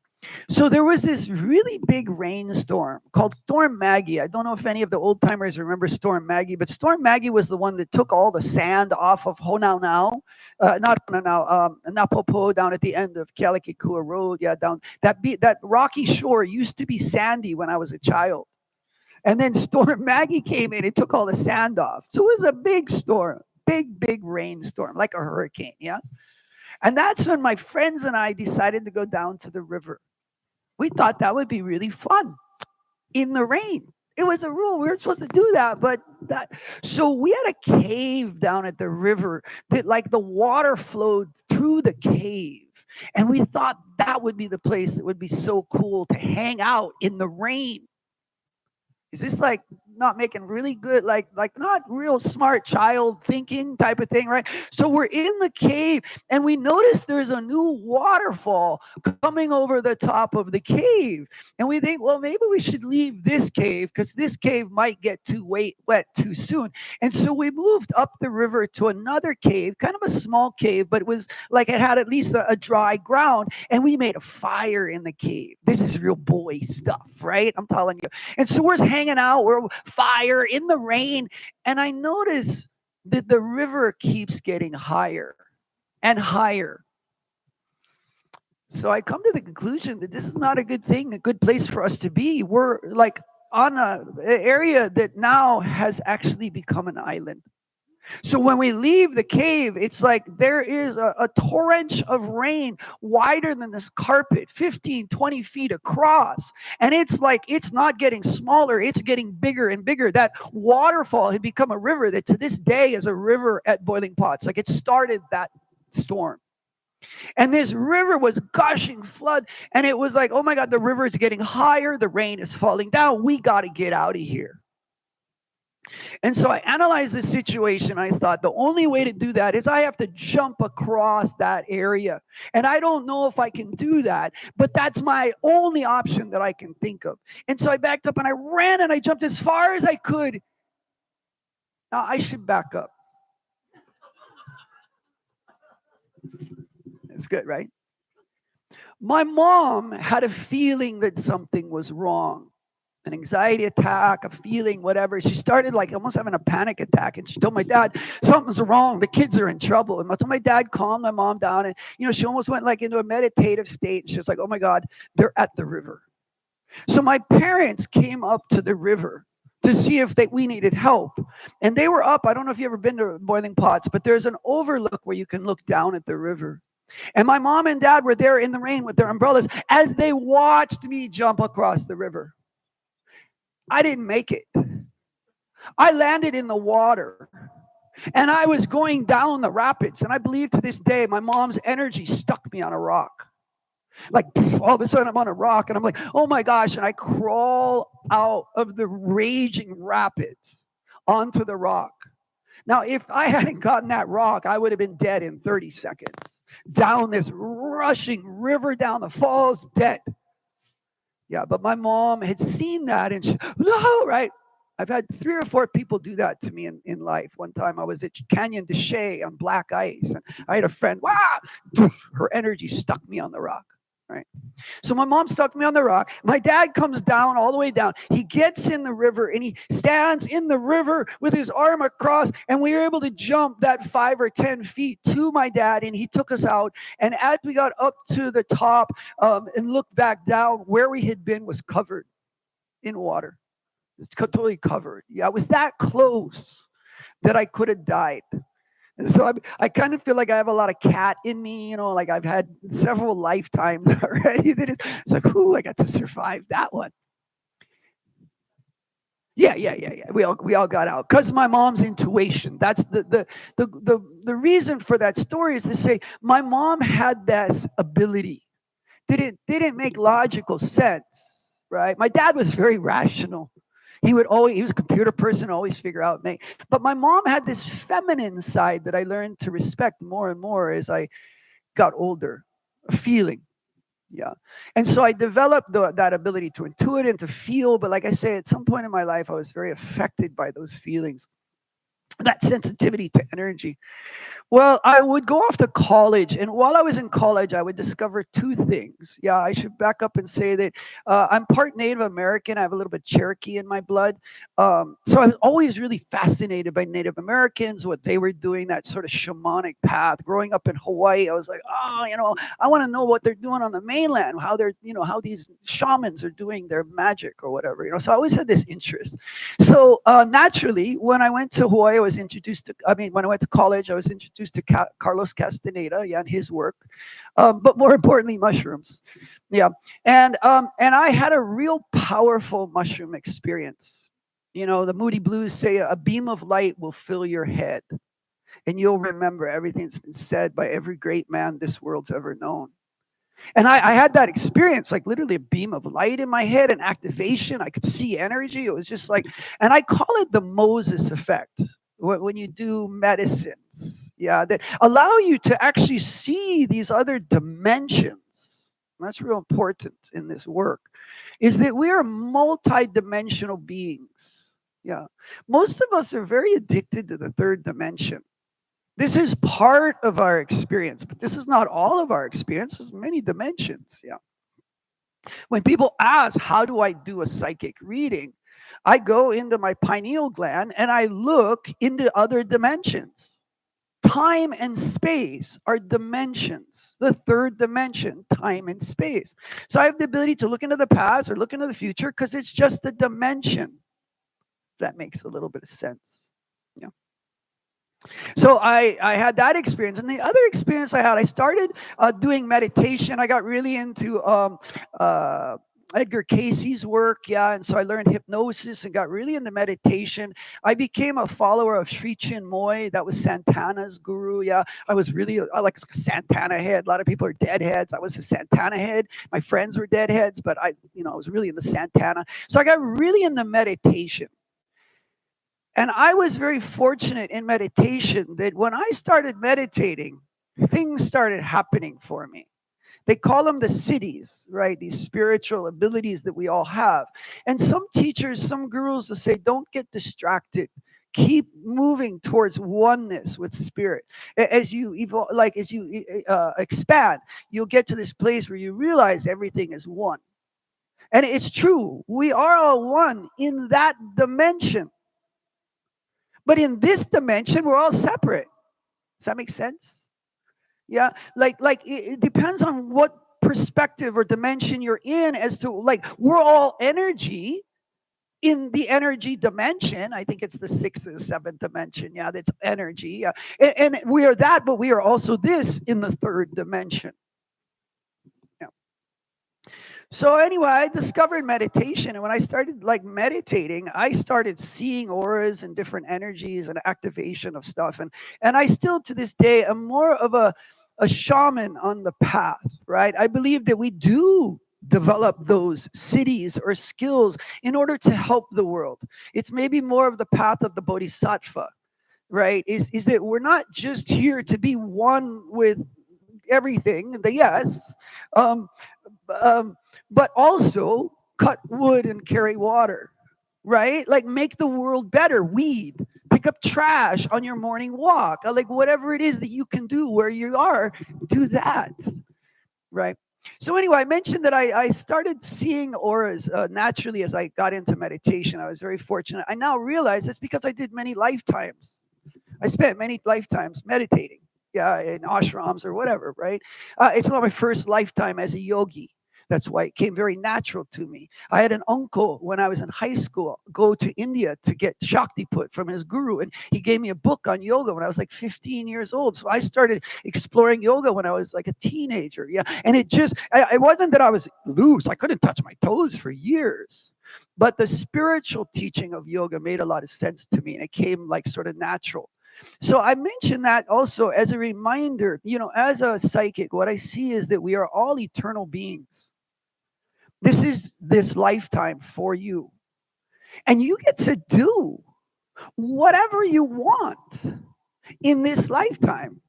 So there was this really big rainstorm called Storm Maggie. I don't know if any of the old timers remember Storm Maggie, but Storm Maggie was the one that took all the sand off of Honau, not Honau, Napopo down at the end of Kealakekua Road. Yeah, down that rocky shore used to be sandy when I was a child. And then Storm Maggie came in and took all the sand off. So it was a big storm, big rainstorm, like a hurricane. Yeah. And that's when my friends and I decided to go down to the river. We thought that would be really fun in the rain. It was a rule. We weren't supposed to do that, but that. So we had a cave down at the river that, like, the water flowed through the cave. And we thought that would be the place that would be so cool to hang out in the rain. Is this like not making really good, like not real smart child thinking type of thing, right? So we're in the cave and we notice there's a new waterfall coming over the top of the cave. And we think, well, maybe we should leave this cave because this cave might get too wet too soon. And so we moved up the river to another cave, kind of a small cave, but it was like it had at least a dry ground. And we made a fire in the cave. This is real boy stuff, right? I'm telling you. And so we're hanging out, we're fire in the rain, and I notice that the river keeps getting higher and higher. So I come to the conclusion that this is not a good thing, a good place for us to be. We're like on an area that now has actually become an island. So when we leave the cave, it's like there is a torrent of rain wider than this carpet, 15, 20 feet across. And it's like it's not getting smaller, it's getting bigger and bigger. That waterfall had become a river that to this day is a river at boiling pots. Like it started that storm. And this river was gushing flood. And it was like, oh my God, the river is getting higher. The rain is falling down. We got to get out of here. And so I analyzed the situation. I thought the only way to do that is I have to jump across that area. And I don't know if I can do that, but that's my only option that I can think of. And so I backed up and I ran and I jumped as far as I could. Now I should back up. It's good, right? My mom had a feeling that something was wrong. An anxiety attack, a feeling, whatever. She started like almost having a panic attack. And she told my dad, something's wrong. The kids are in trouble. And so my dad calmed my mom down. And, she almost went like into a meditative state. And she was like, oh my God, they're at the river. So my parents came up to the river to see if we needed help. And they were up. I don't know if you've ever been to Boiling Pots, but there's an overlook where you can look down at the river. And my mom and dad were there in the rain with their umbrellas as they watched me jump across the river. I didn't make it. I landed in the water and I was going down the rapids. And I believe to this day, my mom's energy stuck me on a rock. Like all of a sudden I'm on a rock and I'm like, oh my gosh. And I crawl out of the raging rapids onto the rock. Now, if I hadn't gotten that rock, I would have been dead in 30 seconds. Down this rushing river, down the falls, dead. Yeah, but my mom had seen that and she, no, right? I've had 3 or 4 people do that to me in life. One time I was at Canyon de Chelly on black ice and I had a friend, wow, her energy stuck me on the rock, right? So my mom stuck me on the rock. My dad comes down all the way down. He gets in the river and he stands in the river with his arm across and we were able to jump that 5 or 10 feet to my dad and he took us out. And as we got up to the top and looked back down, where we had been was covered in water. It's totally covered. Yeah, it was that close that I could have died. And so I kind of feel like I have a lot of cat in me, like I've had several lifetimes already. That it's like, ooh, I got to survive that one. Yeah. We all got out because my mom's intuition. That's the reason for that story is to say my mom had this ability. Didn't make logical sense, right? My dad was very rational. He was a computer person, always figure out, but my mom had this feminine side that I learned to respect more and more as I got older, a feeling. Yeah. And so I developed that ability to intuit and to feel. But like I say, at some point in my life, I was very affected by those feelings. that sensitivity to energy. Well, I would go off to college, and while I was in college, I would discover two things. Yeah, I should back up and say that I'm part Native American. I have a little bit Cherokee in my blood. So I was always really fascinated by Native Americans, what they were doing, that sort of shamanic path. Growing up in Hawaii, I was like, oh, I want to know what they're doing on the mainland, how they're, how these shamans are doing their magic or whatever. So I always had this interest. So naturally, when I went to Hawaii, I was introduced to, when I went to college, I was introduced to Carlos Castaneda, yeah, and his work, but more importantly, mushrooms. Yeah. And I had a real powerful mushroom experience. The Moody Blues say a beam of light will fill your head, and you'll remember everything that's been said by every great man this world's ever known. And I had that experience, like literally a beam of light in my head and activation. I could see energy. It was just like, and I call it the Moses effect when you do medicines, yeah, that allow you to actually see these other dimensions. That's real important in this work, is that we are multi-dimensional beings. Yeah. Most of us are very addicted to the third dimension. This is part of our experience, but this is not all of our experience. There's many dimensions. Yeah. When people ask, how do I do a psychic reading? I go into my pineal gland and I look into other dimensions. Time and space are dimensions. The third dimension, time and space. So I have the ability to look into the past or look into the future because it's just a dimension. That makes a little bit of sense. Yeah. So I had that experience. And the other experience I had, I started doing meditation. I got really into Edgar Casey's work. Yeah. And so I learned hypnosis and got really into meditation. I became a follower of Sri Chinmoy. That was Santana's guru. Yeah. I like a Santana head. A lot of people are deadheads. I was a Santana head. My friends were deadheads, but I was really into Santana. So I got really into meditation. And I was very fortunate in meditation that when I started meditating, things started happening for me. They call them the cities, right? These spiritual abilities that we all have. And some teachers, some gurus will say, don't get distracted. Keep moving towards oneness with spirit. As you evolve, expand, you'll get to this place where you realize everything is one. And it's true. We are all one in that dimension. But in this dimension, we're all separate. Does that make sense? Yeah, like it depends on what perspective or dimension you're in as to, like, we're all energy in the energy dimension. I think it's the 6th or the 7th dimension. Yeah, that's energy. Yeah. And we are that, but we are also this in the 3rd dimension. So anyway, I discovered meditation, and when I started meditating, I started seeing auras and different energies and activation of stuff. And I still to this day am more of a shaman on the path, right? I believe that we do develop those cities or skills in order to help the world. It's maybe more of the path of the bodhisattva, right? Is that we're not just here to be one with everything, yes, but also cut wood and carry water, right? Like make the world better, weed, pick up trash on your morning walk, like whatever it is that you can do where you are, do that, right? So anyway, I mentioned that I started seeing auras naturally as I got into meditation. I was very fortunate. I now realize it's because I did many lifetimes. I spent many lifetimes meditating, yeah, in ashrams or whatever, right? It's not my first lifetime as a yogi. That's why it came very natural to me. I had an uncle when I was in high school go to India to get Shakti put from his guru, and he gave me a book on yoga when I was like 15 years old. So I started exploring yoga when I was like a teenager. Yeah, and it wasn't that I was loose. I couldn't touch my toes for years. But the spiritual teaching of yoga made a lot of sense to me, and it came like sort of natural. So I mention that also as a reminder, as a psychic, what I see is that we are all eternal beings. This is this lifetime for you. And you get to do whatever you want in this lifetime.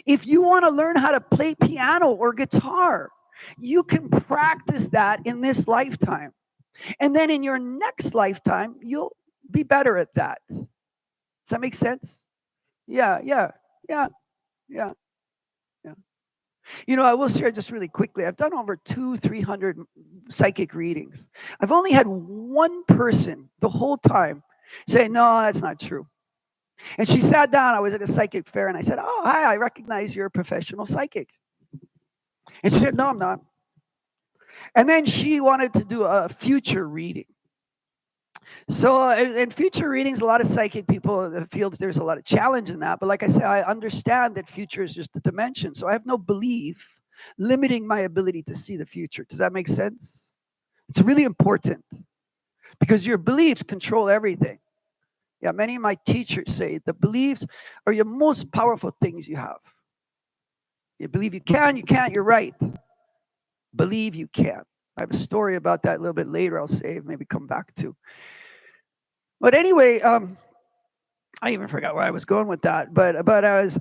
If you want to learn how to play piano or guitar, you can practice that in this lifetime. And then in your next lifetime, you'll be better at that. Does that make sense? Yeah, yeah, yeah, yeah, yeah. You know, I will share just really quickly. I've done over 300 psychic readings. I've only had one person the whole time say, "No, that's not true." And she sat down. I was at a psychic fair, and I said, "Oh, hi, I recognize you're a professional psychic." And she said, "No, I'm not." And then she wanted to do a future reading. So, in future readings, a lot of psychic people feel that there's a lot of challenge in that. But like I said, I understand that future is just a dimension. So I have no belief limiting my ability to see the future. Does that make sense? It's really important because your beliefs control everything. Yeah, many of my teachers say the beliefs are your most powerful things you have. You believe you can, you can't, you're right. Believe you can. I have a story about that a little bit later, I'll save, maybe come back to. But anyway, I even forgot where I was going with that. But I was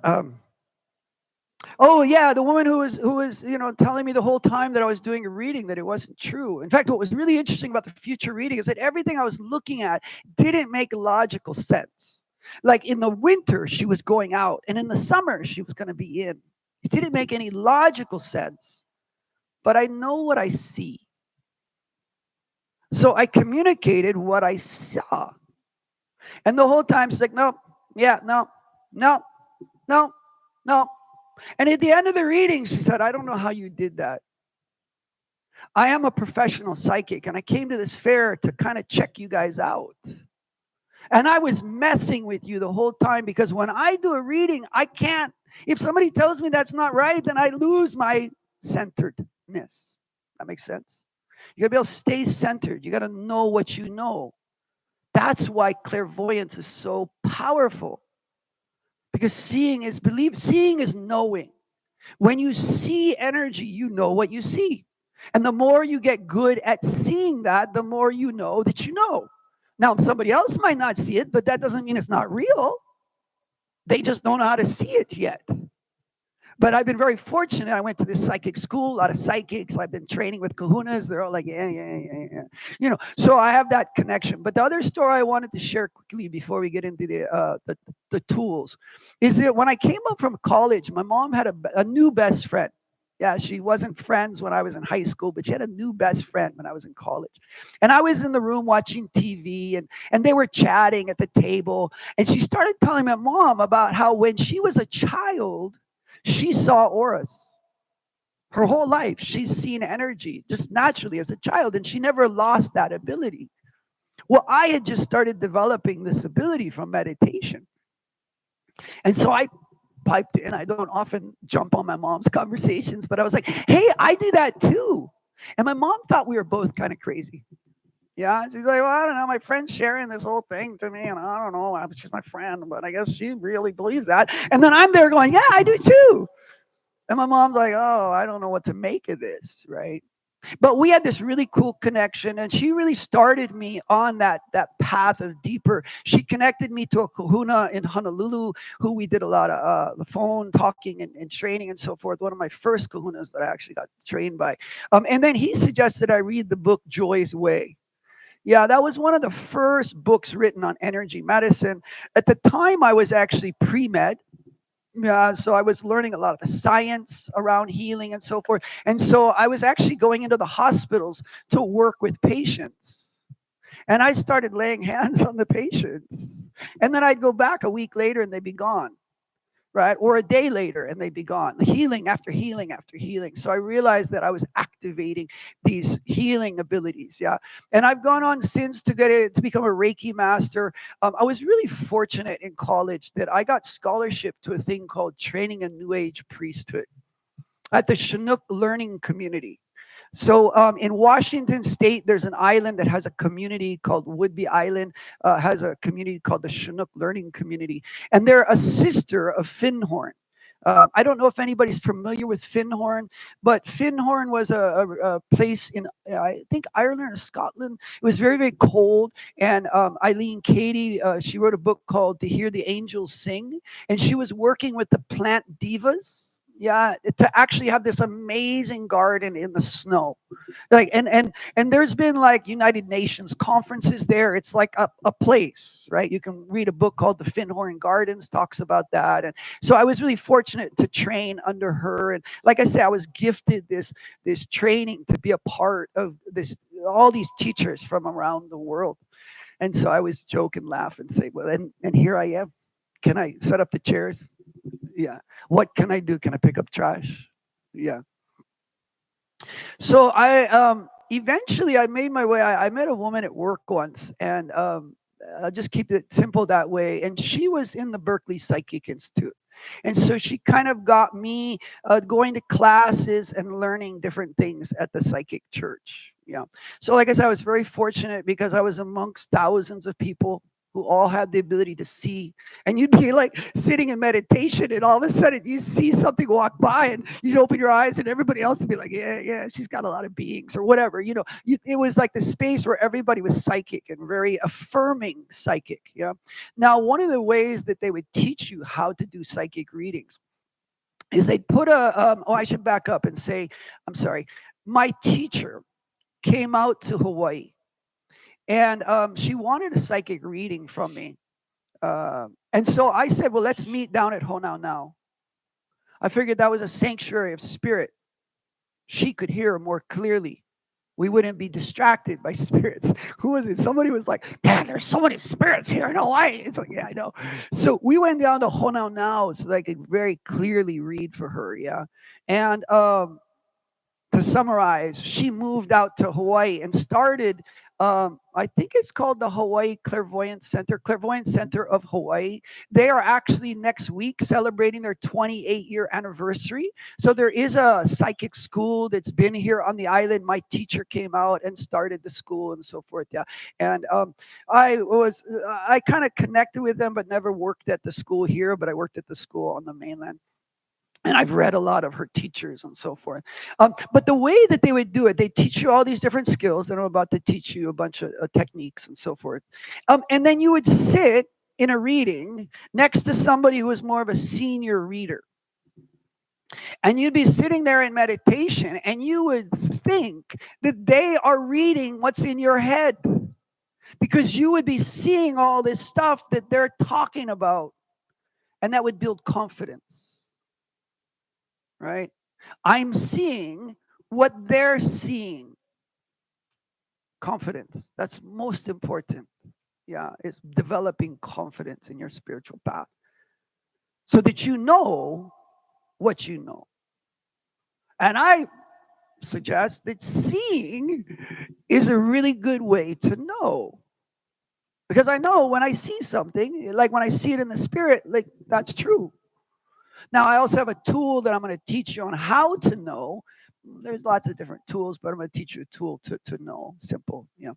oh yeah, the woman who was telling me the whole time that I was doing a reading that it wasn't true. In fact, what was really interesting about the future reading is that everything I was looking at didn't make logical sense. Like in the winter, she was going out, and in the summer, she was going to be in. It didn't make any logical sense. But I know what I see. So I communicated what I saw. And the whole time she's like, no, yeah, no, no, no, no. And at the end of the reading, she said, I don't know how you did that. I am a professional psychic, and I came to this fair to kind of check you guys out. And I was messing with you the whole time because when I do a reading, I can't, if somebody tells me that's not right, then I lose my centeredness. That makes sense? You gotta be able to stay centered. You gotta know what you know. That's why clairvoyance is so powerful. Because seeing is belief, seeing is knowing. When you see energy, you know what you see. And the more you get good at seeing that, the more you know that you know. Now, somebody else might not see it, but that doesn't mean it's not real. They just don't know how to see it yet. But I've been very fortunate. I went to this psychic school, a lot of psychics. I've been training with kahunas. They're all like, yeah, yeah, yeah, yeah. You know, so I have that connection. But the other story I wanted to share quickly before we get into the tools is that when I came up from college, my mom had a new best friend. Yeah, she wasn't friends when I was in high school, but she had a new best friend when I was in college. And I was in the room watching TV, and they were chatting at the table. And she started telling my mom about how when she was a child, she saw auras. Her whole life, she's seen energy just naturally as a child, and she never lost that ability. Well, I had just started developing this ability from meditation. And so I piped in. I don't often jump on my mom's conversations, but I was like, hey, I do that too. And my mom thought we were both kind of crazy. Yeah, she's like, well, I don't know. My friend's sharing this whole thing to me, and I don't know. She's my friend, but I guess she really believes that. And then I'm there going, yeah, I do too. And my mom's like, oh, I don't know what to make of this, right? But we had this really cool connection, and she really started me on that path of deeper. She connected me to a kahuna in Honolulu who we did a lot of the phone talking and training and so forth. One of my first kahunas that I actually got trained by. And then he suggested I read the book Joy's Way. Yeah, that was one of the first books written on energy medicine. At the time, I was actually pre-med. Yeah, so I was learning a lot of the science around healing and so forth. And so I was actually going into the hospitals to work with patients. And I started laying hands on the patients. And then I'd go back a week later and they'd be gone, right? Or a day later and they'd be gone. Healing after healing after healing. So I realized that I was activating these healing abilities. Yeah. And I've gone on since to become a Reiki master. I was really fortunate in college that I got scholarship to a thing called Training a New Age Priesthood at the Chinook Learning Community. So in Washington State, there's an island that has a community called Whidbey Island, has a community called the Chinook Learning Community. And they're a sister of Findhorn. I don't know if anybody's familiar with Findhorn, but Findhorn was a place in, I think, Ireland or Scotland. It was very, very cold. And Eileen Cady, she wrote a book called To Hear the Angels Sing. And she was working with the plant divas. Yeah, to actually have this amazing garden in the snow. Like, and there's been like United Nations conferences there. It's like a place, right? You can read a book called The Finhorn Gardens, talks about that. And so I was really fortunate to train under her. And like I said, I was gifted this training to be a part of this, all these teachers from around the world. And so I always joke and laugh and say, well, and here I am. Can I set up the chairs? Yeah. What can I do? Can I pick up trash? Yeah. So I eventually I made my way. I met a woman at work once, and I'll just keep it simple that way. And she was in the Berkeley Psychic Institute, and so she kind of got me going to classes and learning different things at the psychic church. Yeah. So like I said, I was very fortunate because I was amongst thousands of people who all had the ability to see. And you'd be like sitting in meditation, and all of a sudden you see something walk by, and you'd open your eyes, and everybody else would be like, yeah, yeah, she's got a lot of beings or whatever. It was like the space where everybody was psychic and very affirming psychic. Yeah. Now, one of the ways that they would teach you how to do psychic readings is they'd put I should back up and say, I'm sorry. My teacher came out to Hawaii, and she wanted a psychic reading from me. And so I said, well, let's meet down at Honau now. I figured that was a sanctuary of spirit. She could hear more clearly. We wouldn't be distracted by spirits. Who was it? Somebody was like, man, there's so many spirits here in Hawaii. It's like, yeah, I know. So we went down to Honau now so that I could very clearly read for her. Yeah. And to summarize, she moved out to Hawaii and started, I think it's called the Hawaii Clairvoyant Center of Hawaii. They are actually next week celebrating their 28-year anniversary. So there is a psychic school that's been here on the island. My teacher came out and started the school and so forth. Yeah. And I kind of connected with them, but never worked at the school here, but I worked at the school on the mainland. And I've read a lot of her teachers and so forth. But the way that they would do it, they teach you all these different skills, and I'm about to teach you a bunch of techniques and so forth. And then you would sit in a reading next to somebody who was more of a senior reader. And you'd be sitting there in meditation, and you would think that they are reading what's in your head, because you would be seeing all this stuff that they're talking about, and that would build confidence. Right? I'm seeing what they're seeing. Confidence. That's most important. Yeah, it's developing confidence in your spiritual path so that you know what you know. And I suggest that seeing is a really good way to know. Because I know when I see something, like when I see it in the spirit, like that's true. Now, I also have a tool that I'm going to teach you on how to know. There's lots of different tools, but I'm going to teach you a tool to know. Simple, yeah.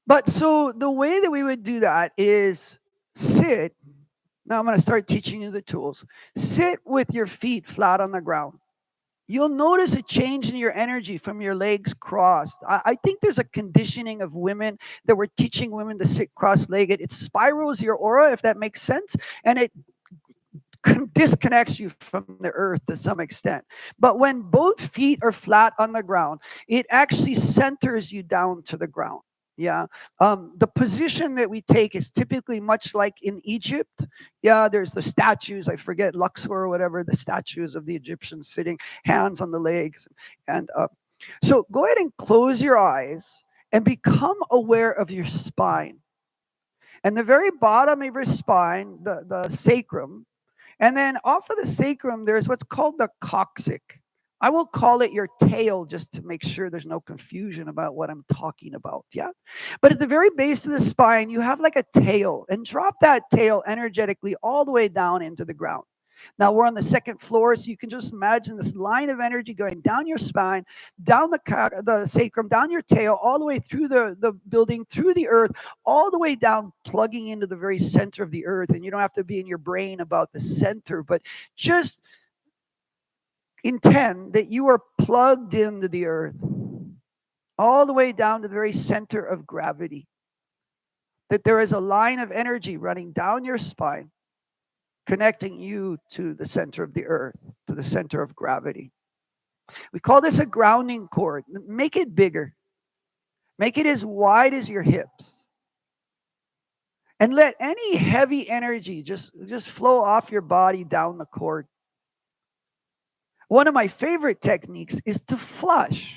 But so the way that we would do that is sit. Now I'm going to start teaching you the tools. Sit with your feet flat on the ground. You'll notice a change in your energy from your legs crossed. I think there's a conditioning of women that we're teaching women to sit cross-legged. It spirals your aura, if that makes sense, and it disconnects you from the earth to some extent. But when both feet are flat on the ground, it actually centers you down to the ground. Yeah. The position that we take is typically much like in Egypt. Yeah, there's the statues, I forget, Luxor or whatever, the statues of the Egyptians sitting, hands on the legs. And so go ahead and close your eyes and become aware of your spine. And the very bottom of your spine, the sacrum, and then off of the sacrum, there's what's called the coccyx. I will call it your tail just to make sure there's no confusion about what I'm talking about. Yeah. But at the very base of the spine, you have like a tail, and drop that tail energetically all the way down into the ground. Now we're on the second floor, so you can just imagine this line of energy going down your spine, down the sacrum, down your tail, all the way through the building, through the earth, all the way down, plugging into the very center of the earth. And you don't have to be in your brain about the center, but just intend that you are plugged into the earth, all the way down to the very center of gravity. That there is a line of energy running down your spine, connecting you to the center of the earth, to the center of gravity. We call this a grounding cord. Make it bigger. Make it as wide as your hips. And let any heavy energy just flow off your body down the cord. One of my favorite techniques is to flush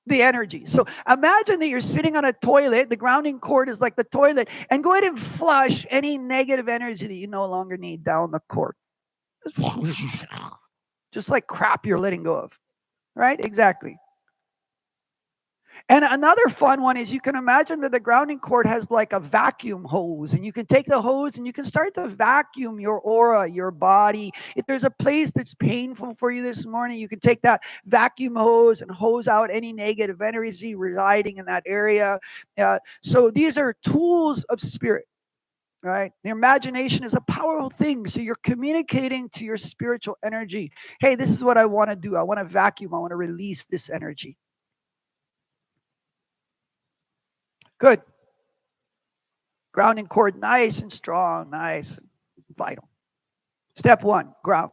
the energy. So imagine that you're sitting on a toilet, the grounding cord is like the toilet, and go ahead and flush any negative energy that you no longer need down the cord. Just like crap you're letting go of, right? Exactly. And another fun one is you can imagine that the grounding cord has like a vacuum hose, and you can take the hose and you can start to vacuum your aura, your body. If there's a place that's painful for you this morning, you can take that vacuum hose and hose out any negative energy residing in that area. So these are tools of spirit, right? The imagination is a powerful thing. So you're communicating to your spiritual energy. Hey, this is what I want to do. I want to vacuum. I want to release this energy. Good. Grounding cord, nice and strong, nice and vital. Step 1, ground.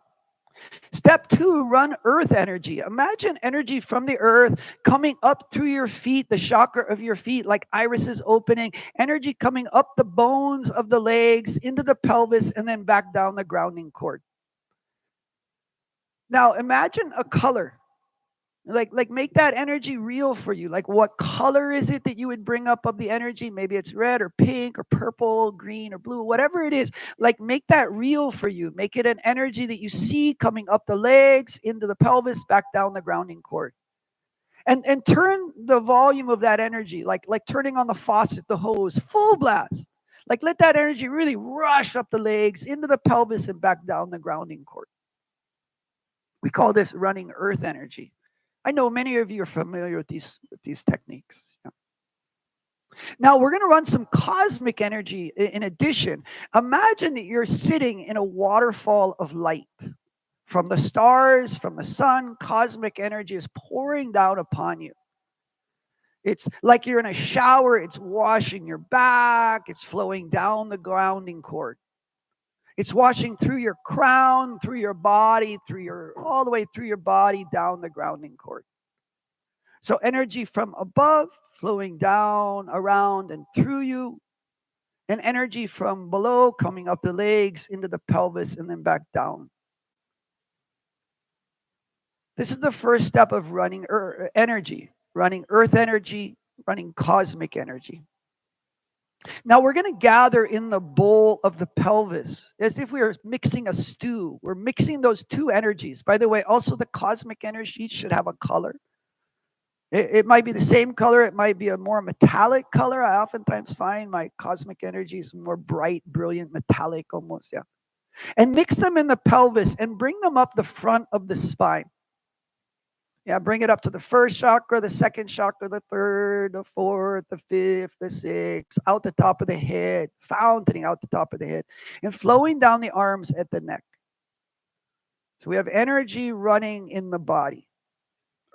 Step 2, run earth energy. Imagine energy from the earth coming up through your feet, the chakra of your feet, like irises opening, energy coming up the bones of the legs, into the pelvis, and then back down the grounding cord. Now imagine a color. Like make that energy real for you. Like, what color is it that you would bring up of the energy? Maybe it's red or pink or purple, green or blue, whatever it is. Like, make that real for you. Make it an energy that you see coming up the legs, into the pelvis, back down the grounding cord. And turn the volume of that energy, like turning on the faucet, the hose, full blast. Like, let that energy really rush up the legs, into the pelvis, and back down the grounding cord. We call this running earth energy. I know many of you are familiar with these techniques. Yeah. Now we're going to run some cosmic energy in addition. Imagine that you're sitting in a waterfall of light. From the stars, from the sun, cosmic energy is pouring down upon you. It's like you're in a shower. It's washing your back. It's flowing down the grounding cord. It's washing through your crown, through your body, all the way through your body, down the grounding cord. So energy from above flowing down, around, and through you, and energy from below coming up the legs, into the pelvis, and then back down. This is the first step of running energy, running earth energy, running cosmic energy. Now we're going to gather in the bowl of the pelvis as if we were mixing a stew. We're mixing those two energies. By the way, also the cosmic energy should have a color. It might be the same color. It might be a more metallic color. I oftentimes find my cosmic energy is more bright, brilliant, metallic almost, yeah. And mix them in the pelvis and bring them up the front of the spine. Yeah, bring it up to the first chakra, the second chakra, the third, the fourth, the fifth, the sixth, out the top of the head, fountaining out the top of the head, and flowing down the arms at the neck. So we have energy running in the body.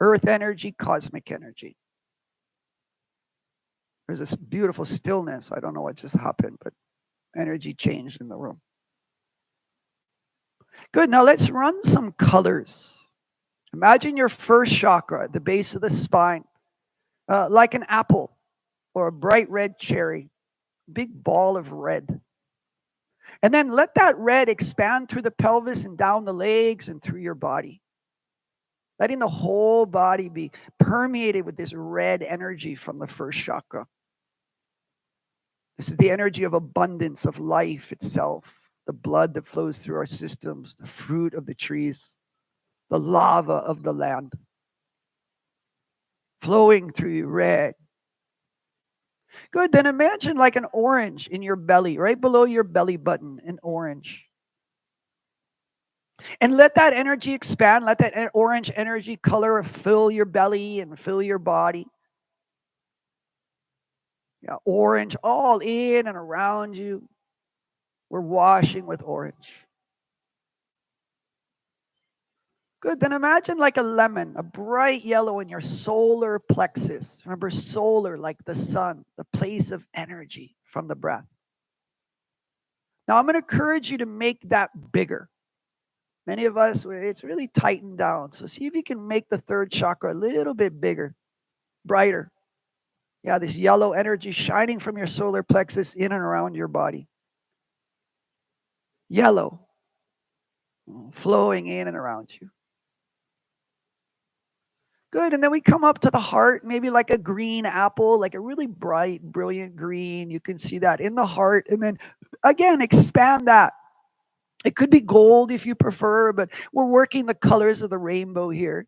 Earth energy, cosmic energy. There's this beautiful stillness. I don't know what just happened, but energy changed in the room. Good, now let's run some colors. Imagine your first chakra at the base of the spine, like an apple or a bright red cherry, big ball of red. And then let that red expand through the pelvis and down the legs and through your body. Letting the whole body be permeated with this red energy from the first chakra. This is the energy of abundance, of life itself, the blood that flows through our systems, the fruit of the trees, the lava of the land, flowing through you, red. Good, then imagine like an orange in your belly, right below your belly button, an orange. And let that energy expand, let that orange energy color fill your belly and fill your body. Yeah, orange all in and around you. We're washing with orange. Good, then imagine like a lemon, a bright yellow in your solar plexus. Remember, solar, like the sun, the place of energy from the breath. Now, I'm going to encourage you to make that bigger. Many of us, it's really tightened down. So see if you can make the third chakra a little bit bigger, brighter. Yeah, this yellow energy shining from your solar plexus in and around your body. Yellow, flowing in and around you. Good. And then we come up to the heart, maybe like a green apple, like a really bright, brilliant green. You can see that in the heart. And then again, expand that. It could be gold if you prefer, but we're working the colors of the rainbow here.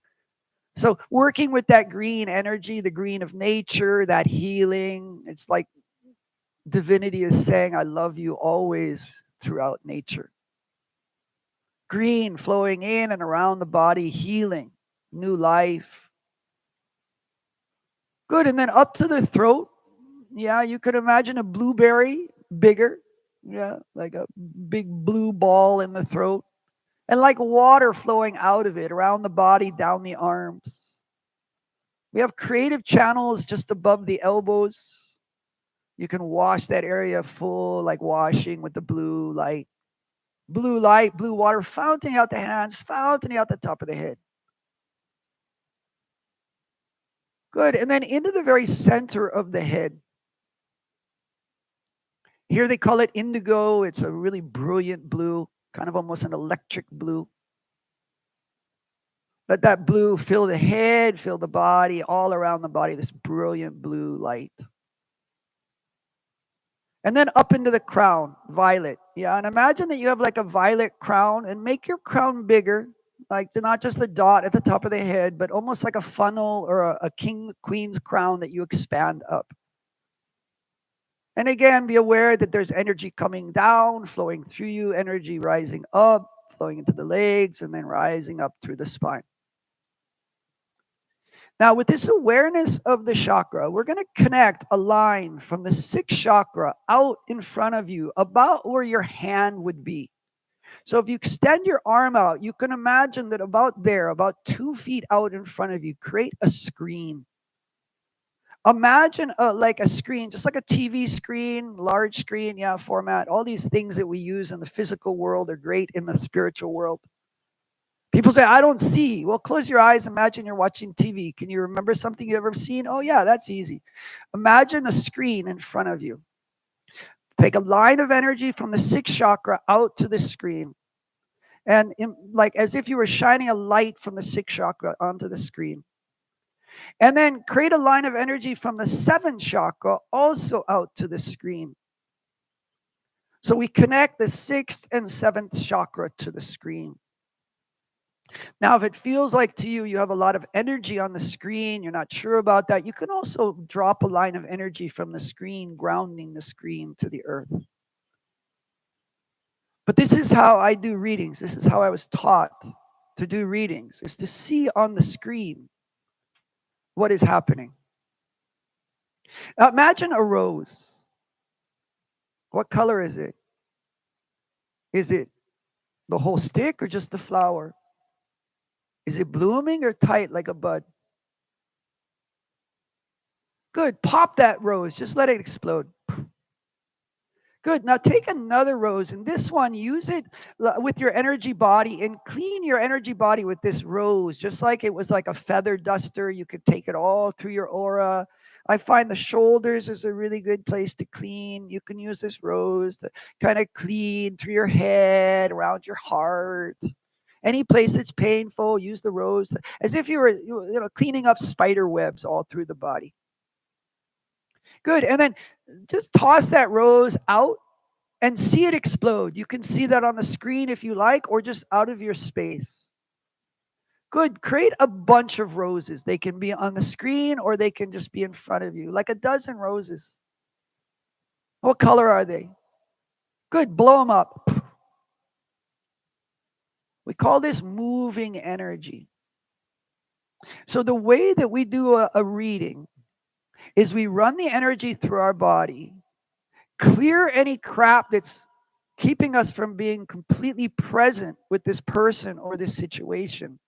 So working with that green energy, the green of nature, that healing. It's like divinity is saying, I love you always throughout nature. Green flowing in and around the body, healing, new life. Good. And then up to the throat. Yeah, you could imagine a blueberry, bigger. Yeah, like a big blue ball in the throat. And like water flowing out of it, around the body, down the arms. We have creative channels just above the elbows. You can wash that area full, like washing with the blue light. Blue light, blue water, fountaining out the hands, fountaining out the top of the head. Good. And then into the very center of the head. Here they call it indigo. It's a really brilliant blue, kind of almost an electric blue. Let that blue fill the head, fill the body, all around the body, this brilliant blue light. And then up into the crown, violet. Yeah, and imagine that you have like a violet crown, and make your crown bigger, like not just the dot at the top of the head, but almost like a funnel or a king, queen's crown that you expand up. And again, be aware that there's energy coming down, flowing through you, energy rising up, flowing into the legs, and then rising up through the spine. Now, with this awareness of the chakra, we're going to connect a line from the sixth chakra out in front of you, about where your hand would be. So if you extend your arm out, you can imagine that about there, about 2 feet out in front of you, create a screen. Imagine like a screen, just like a TV screen, large screen, yeah, format. All these things that we use in the physical world are great in the spiritual world. People say, I don't see. Well, close your eyes. Imagine you're watching TV. Can you remember something you've ever seen? Oh, yeah, that's easy. Imagine a screen in front of you. Take a line of energy from the sixth chakra out to the screen. And like as if you were shining a light from the sixth chakra onto the screen. And then create a line of energy from the seventh chakra also out to the screen. So we connect the sixth and seventh chakra to the screen. Now, if it feels like to you, you have a lot of energy on the screen, you're not sure about that, you can also drop a line of energy from the screen, grounding the screen to the earth. But this is how I do readings. This is how I was taught to do readings, is to see on the screen what is happening. Now, imagine a rose. What color is it? Is it the whole stick or just the flower? Is it blooming or tight like a bud? Good. Pop that rose. Just let it explode. Good. Now take another rose, and this one, use it with your energy body and clean your energy body with this rose, just like it was like a feather duster. You could take it all through your aura. I find the shoulders is a really good place to clean. You can use this rose to kind of clean through your head, around your heart. Any place that's painful, use the rose as if you were cleaning up spider webs all through the body. Good. And then just toss that rose out and see it explode. You can see that on the screen if you like, or just out of your space. Good. Create a bunch of roses. They can be on the screen or they can just be in front of you, like a dozen roses. What color are they? Good. Blow them up. We call this moving energy. So the way that we do a reading is we run the energy through our body, clear any crap that's keeping us from being completely present with this person or this situation,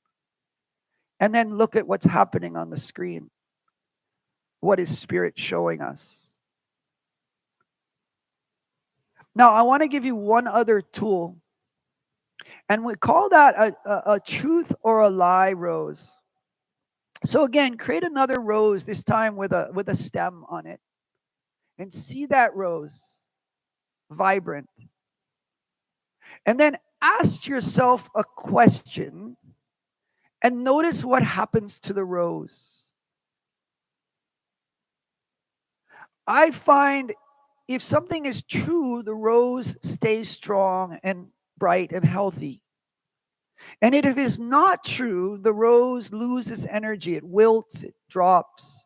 and then look at what's happening on the screen. What is spirit showing us? Now, I want to give you one other tool, and we call that a truth or a lie rose. So again, create another rose, this time with a stem on it, and see that rose vibrant. And then ask yourself a question and notice what happens to the rose. I find if something is true, the rose stays strong and bright and healthy. And if it is not true, the rose loses energy, it wilts, it drops.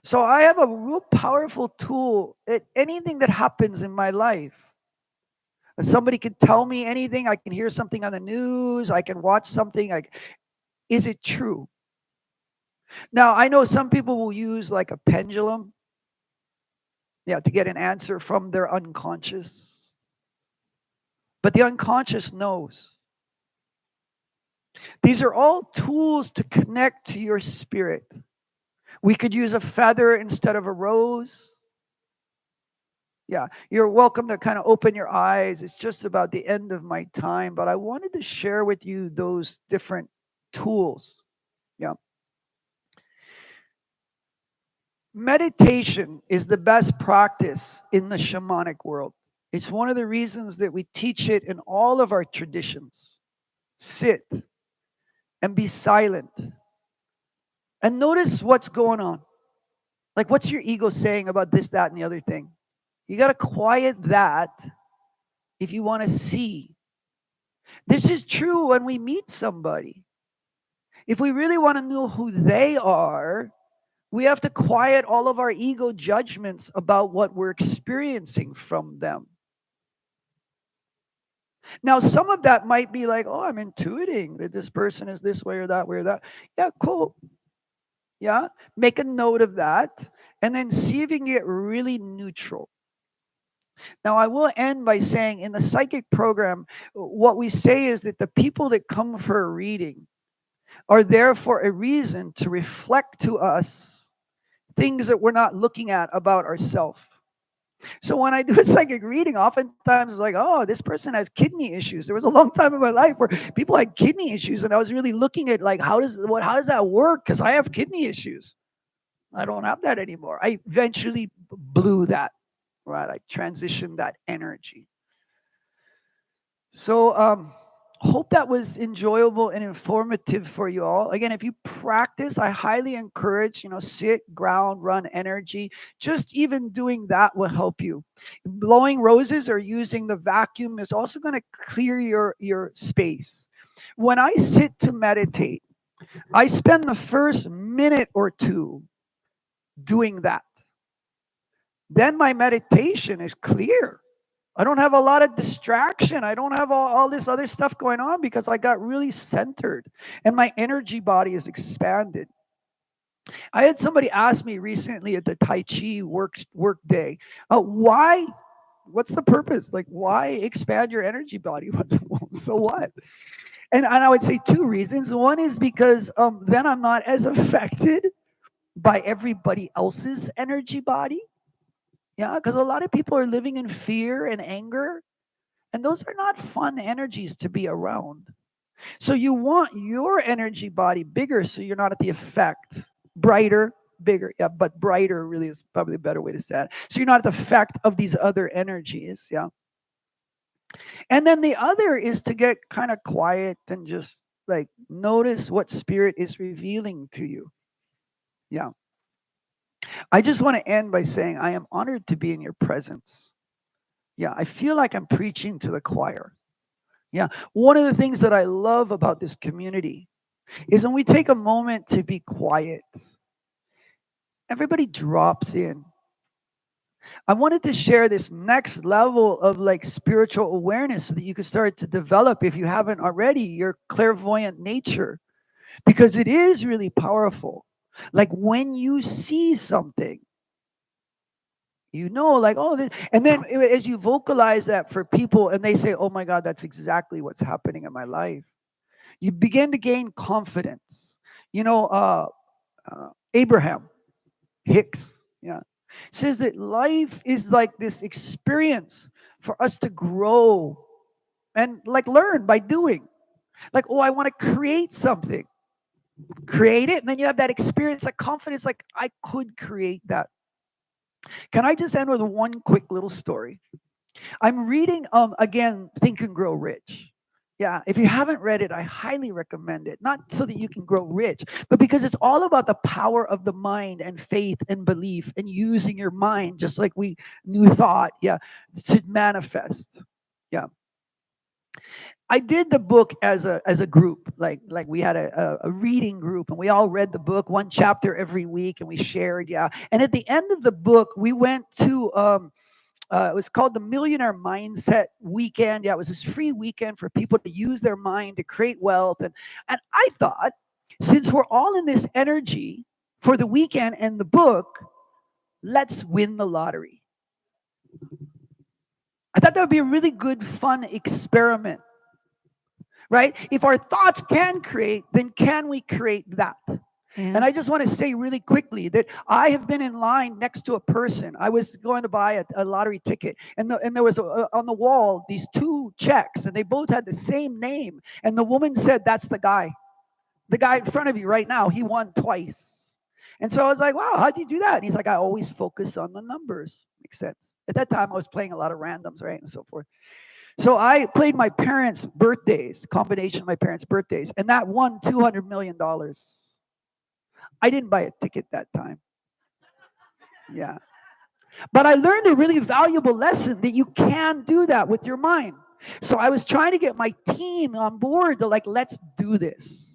So I have a real powerful tool at anything that happens in my life. Somebody can tell me anything, I can hear something on the news, I can watch something, like, is it true? Now, I know some people will use like a pendulum, to get an answer from their unconscious. But the unconscious knows. These are all tools to connect to your spirit. We could use a feather instead of a rose. Yeah, you're welcome to kind of open your eyes. It's just about the end of my time, but I wanted to share with you those different tools. Yeah. Meditation is the best practice in the shamanic world. It's one of the reasons that we teach it in all of our traditions. Sit and be silent and notice what's going on. Like, what's your ego saying about this, that, and the other thing? You got to quiet that if you want to see. This is true when we meet somebody. If we really want to know who they are, we have to quiet all of our ego judgments about what we're experiencing from them. Now, some of that might be like, oh, I'm intuiting that this person is this way or that way or that. Yeah, cool. Yeah, make a note of that and then see if you can get really neutral. Now, I will end by saying in the psychic program, what we say is that the people that come for a reading are there for a reason to reflect to us things that we're not looking at about ourselves. So when I do a psychic reading, oftentimes it's like, oh, this person has kidney issues. There was a long time in my life where people had kidney issues, and I was really looking at like, how does that work? Because I have kidney issues. I don't have that anymore. I eventually blew that, right? I transitioned that energy. So hope that was enjoyable and informative for you all. Again, if you practice, I highly encourage, sit, ground, run energy. Just even doing that will help you. Blowing roses or using the vacuum is also going to clear your space. When I sit to meditate, I spend the first minute or two doing that. Then my meditation is clear. I don't have a lot of distraction. I don't have all this other stuff going on because I got really centered and my energy body is expanded. I had somebody ask me recently at the Tai Chi work day, why? What's the purpose? Like, why expand your energy body? So what? And I would say two reasons. One is because then I'm not as affected by everybody else's energy body. Yeah, because a lot of people are living in fear and anger, and those are not fun energies to be around. So you want your energy body bigger so you're not at the effect. Brighter, bigger. Yeah, but brighter really is probably a better way to say it. So you're not at the effect of these other energies. Yeah. And then the other is to get kind of quiet and just like notice what spirit is revealing to you. Yeah. I just want to end by saying I am honored to be in your presence. Yeah, I feel like I'm preaching to the choir. Yeah, one of the things that I love about this community is when we take a moment to be quiet, everybody drops in. I wanted to share this next level of like spiritual awareness so that you can start to develop, if you haven't already, your clairvoyant nature, because it is really powerful. Like when you see something, like, oh, this, and then as you vocalize that for people and they say, oh my God, that's exactly what's happening in my life, you begin to gain confidence. Abraham Hicks, yeah, It says that life is like this experience for us to grow and like learn by doing. Like, oh, I want to create something. Create it, and then you have that experience, like confidence, like I could create that. Can I just end with one quick little story? I'm reading again Think and Grow Rich. Yeah, if you haven't read it, I highly recommend it. Not so that you can grow rich, but because it's all about the power of the mind and faith and belief and using your mind, just like we knew thought, yeah, to manifest. Yeah. I did the book as a group, like we had a reading group, and we all read the book, one chapter every week, and we shared, yeah. And at the end of the book, we went to it was called the Millionaire Mindset Weekend. Yeah, it was this free weekend for people to use their mind to create wealth. And I thought, since we're all in this energy for the weekend and the book, let's win the lottery. I thought that would be a really good, fun experiment, right? If our thoughts can create, then can we create that? And I just want to say really quickly that I have been in line next to a person. I was going to buy a lottery ticket, and there was on the wall these two checks, and they both had the same name. And the woman said, "That's the guy in front of you right now. He won twice." And so I was like, "Wow, how'd you do that?" And he's like, "I always focus on the numbers." Makes sense. At that time, I was playing a lot of randoms, right, and so forth. So I played my parents' birthdays, combination of my parents' birthdays, and that won $200 million. I didn't buy a ticket that time. Yeah. But I learned a really valuable lesson that you can do that with your mind. So I was trying to get my team on board to like, let's do this.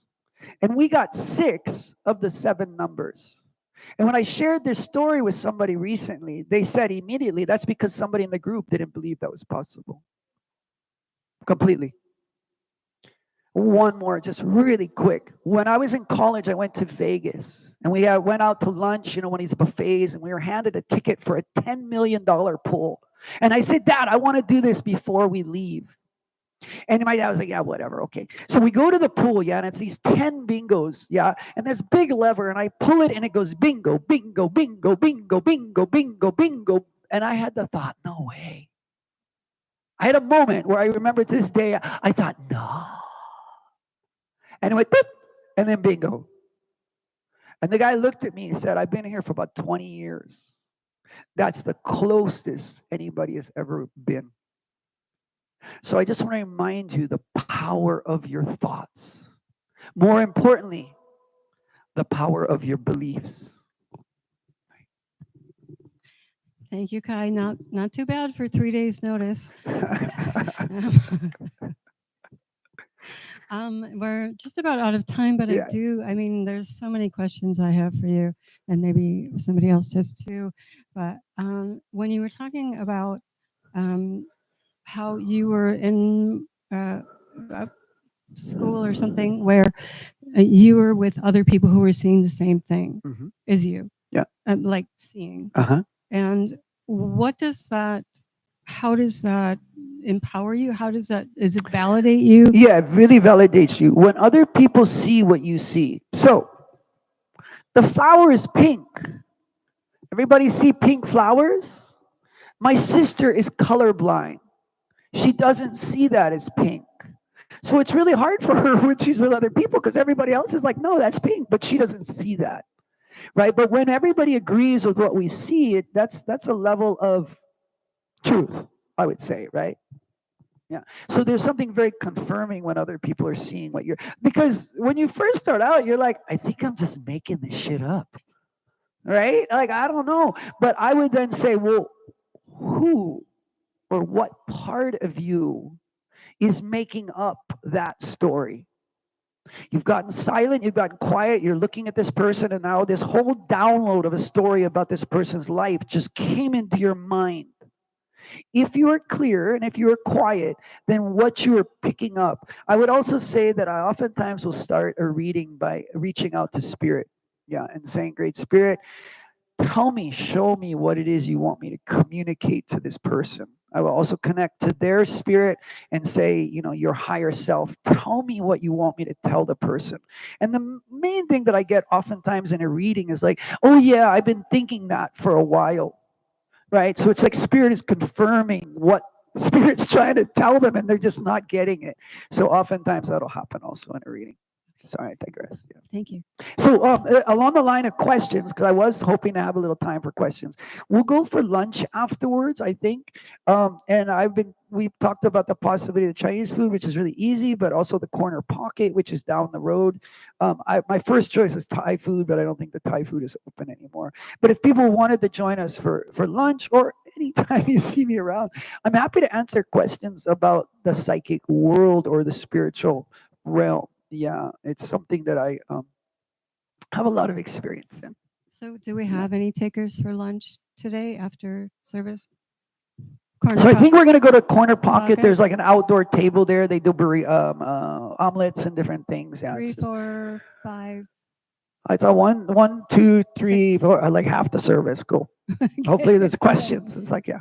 And we got 6 of the 7 numbers. And when I shared this story with somebody recently, they said immediately, that's because somebody in the group didn't believe that was possible. Completely. One more, just really quick. When I was in college, I went to Vegas, and we went out to lunch, one of these buffets, and we were handed a ticket for a $10 million pool. And I said, "Dad, I want to do this before we leave." And my dad was like, "Yeah, whatever, okay." So we go to the pool, yeah, and it's these 10 bingos, yeah, and this big lever, and I pull it, and it goes bingo, bingo, bingo, bingo, bingo, bingo, bingo. And I had the thought, no way. I had a moment where I remember to this day, I thought, no. And it went, boop, and then bingo. And the guy looked at me and said, "I've been here for about 20 years. That's the closest anybody has ever been." So I just want to remind you the power of your thoughts. More importantly, the power of your beliefs. Thank you, Kai. Not too bad for 3 days' notice. We're just about out of time, but Yeah. I mean, there's so many questions I have for you, and maybe somebody else does too. But when you were talking about how you were in a school or something where you were with other people who were seeing the same thing as you, Yeah. like seeing. Uh-huh. And what does that, how does that empower you? Does it validate you? Yeah, it really validates you when other people see what you see. So the flower is pink. Everybody see pink flowers? My sister is colorblind. She doesn't see that as pink. So it's really hard for her when she's with other people because everybody else is like, "No, that's pink," but she doesn't see that. Right? But when everybody agrees with what we see, that's a level of truth, I would say, right? Yeah. So there's something very confirming when other people are seeing what you're, because when you first start out, you're like, "I think I'm just making this shit up." Right? Like, I don't know. But I would then say, well, who or what part of you is making up that story? You've gotten silent, you've gotten quiet, you're looking at this person, and now this whole download of a story about this person's life just came into your mind. If you are clear and if you are quiet, then what you are picking up. I would also say that I oftentimes will start a reading by reaching out to Spirit. Yeah, and saying, "Great Spirit, tell me, show me what it is you want me to communicate to this person." I will also connect to their spirit and say, your higher self, tell me what you want me to tell the person. And the main thing that I get oftentimes in a reading is like, oh yeah, I've been thinking that for a while, right? So it's like spirit is confirming what spirit's trying to tell them, and they're just not getting it. So oftentimes that'll happen also in a reading. Sorry, I digress. Yeah. Thank you. So along the line of questions, because I was hoping to have a little time for questions, we'll go for lunch afterwards, I think. And we've talked about the possibility of the Chinese food, which is really easy, but also the corner pocket, which is down the road. My first choice is Thai food, but I don't think the Thai food is open anymore. But if people wanted to join us for lunch or anytime you see me around, I'm happy to answer questions about the psychic world or the spiritual realm. Yeah, it's something that I have a lot of experience in. So do we have any takers for lunch today after service? So I think we're gonna go to Corner Pocket. Okay. There's like an outdoor table there. They do omelets and different things. Yeah, 3, 4, 5. I saw 1, 2, 3, 4, like half the service. Cool. Hopefully there's questions. It's like, yeah,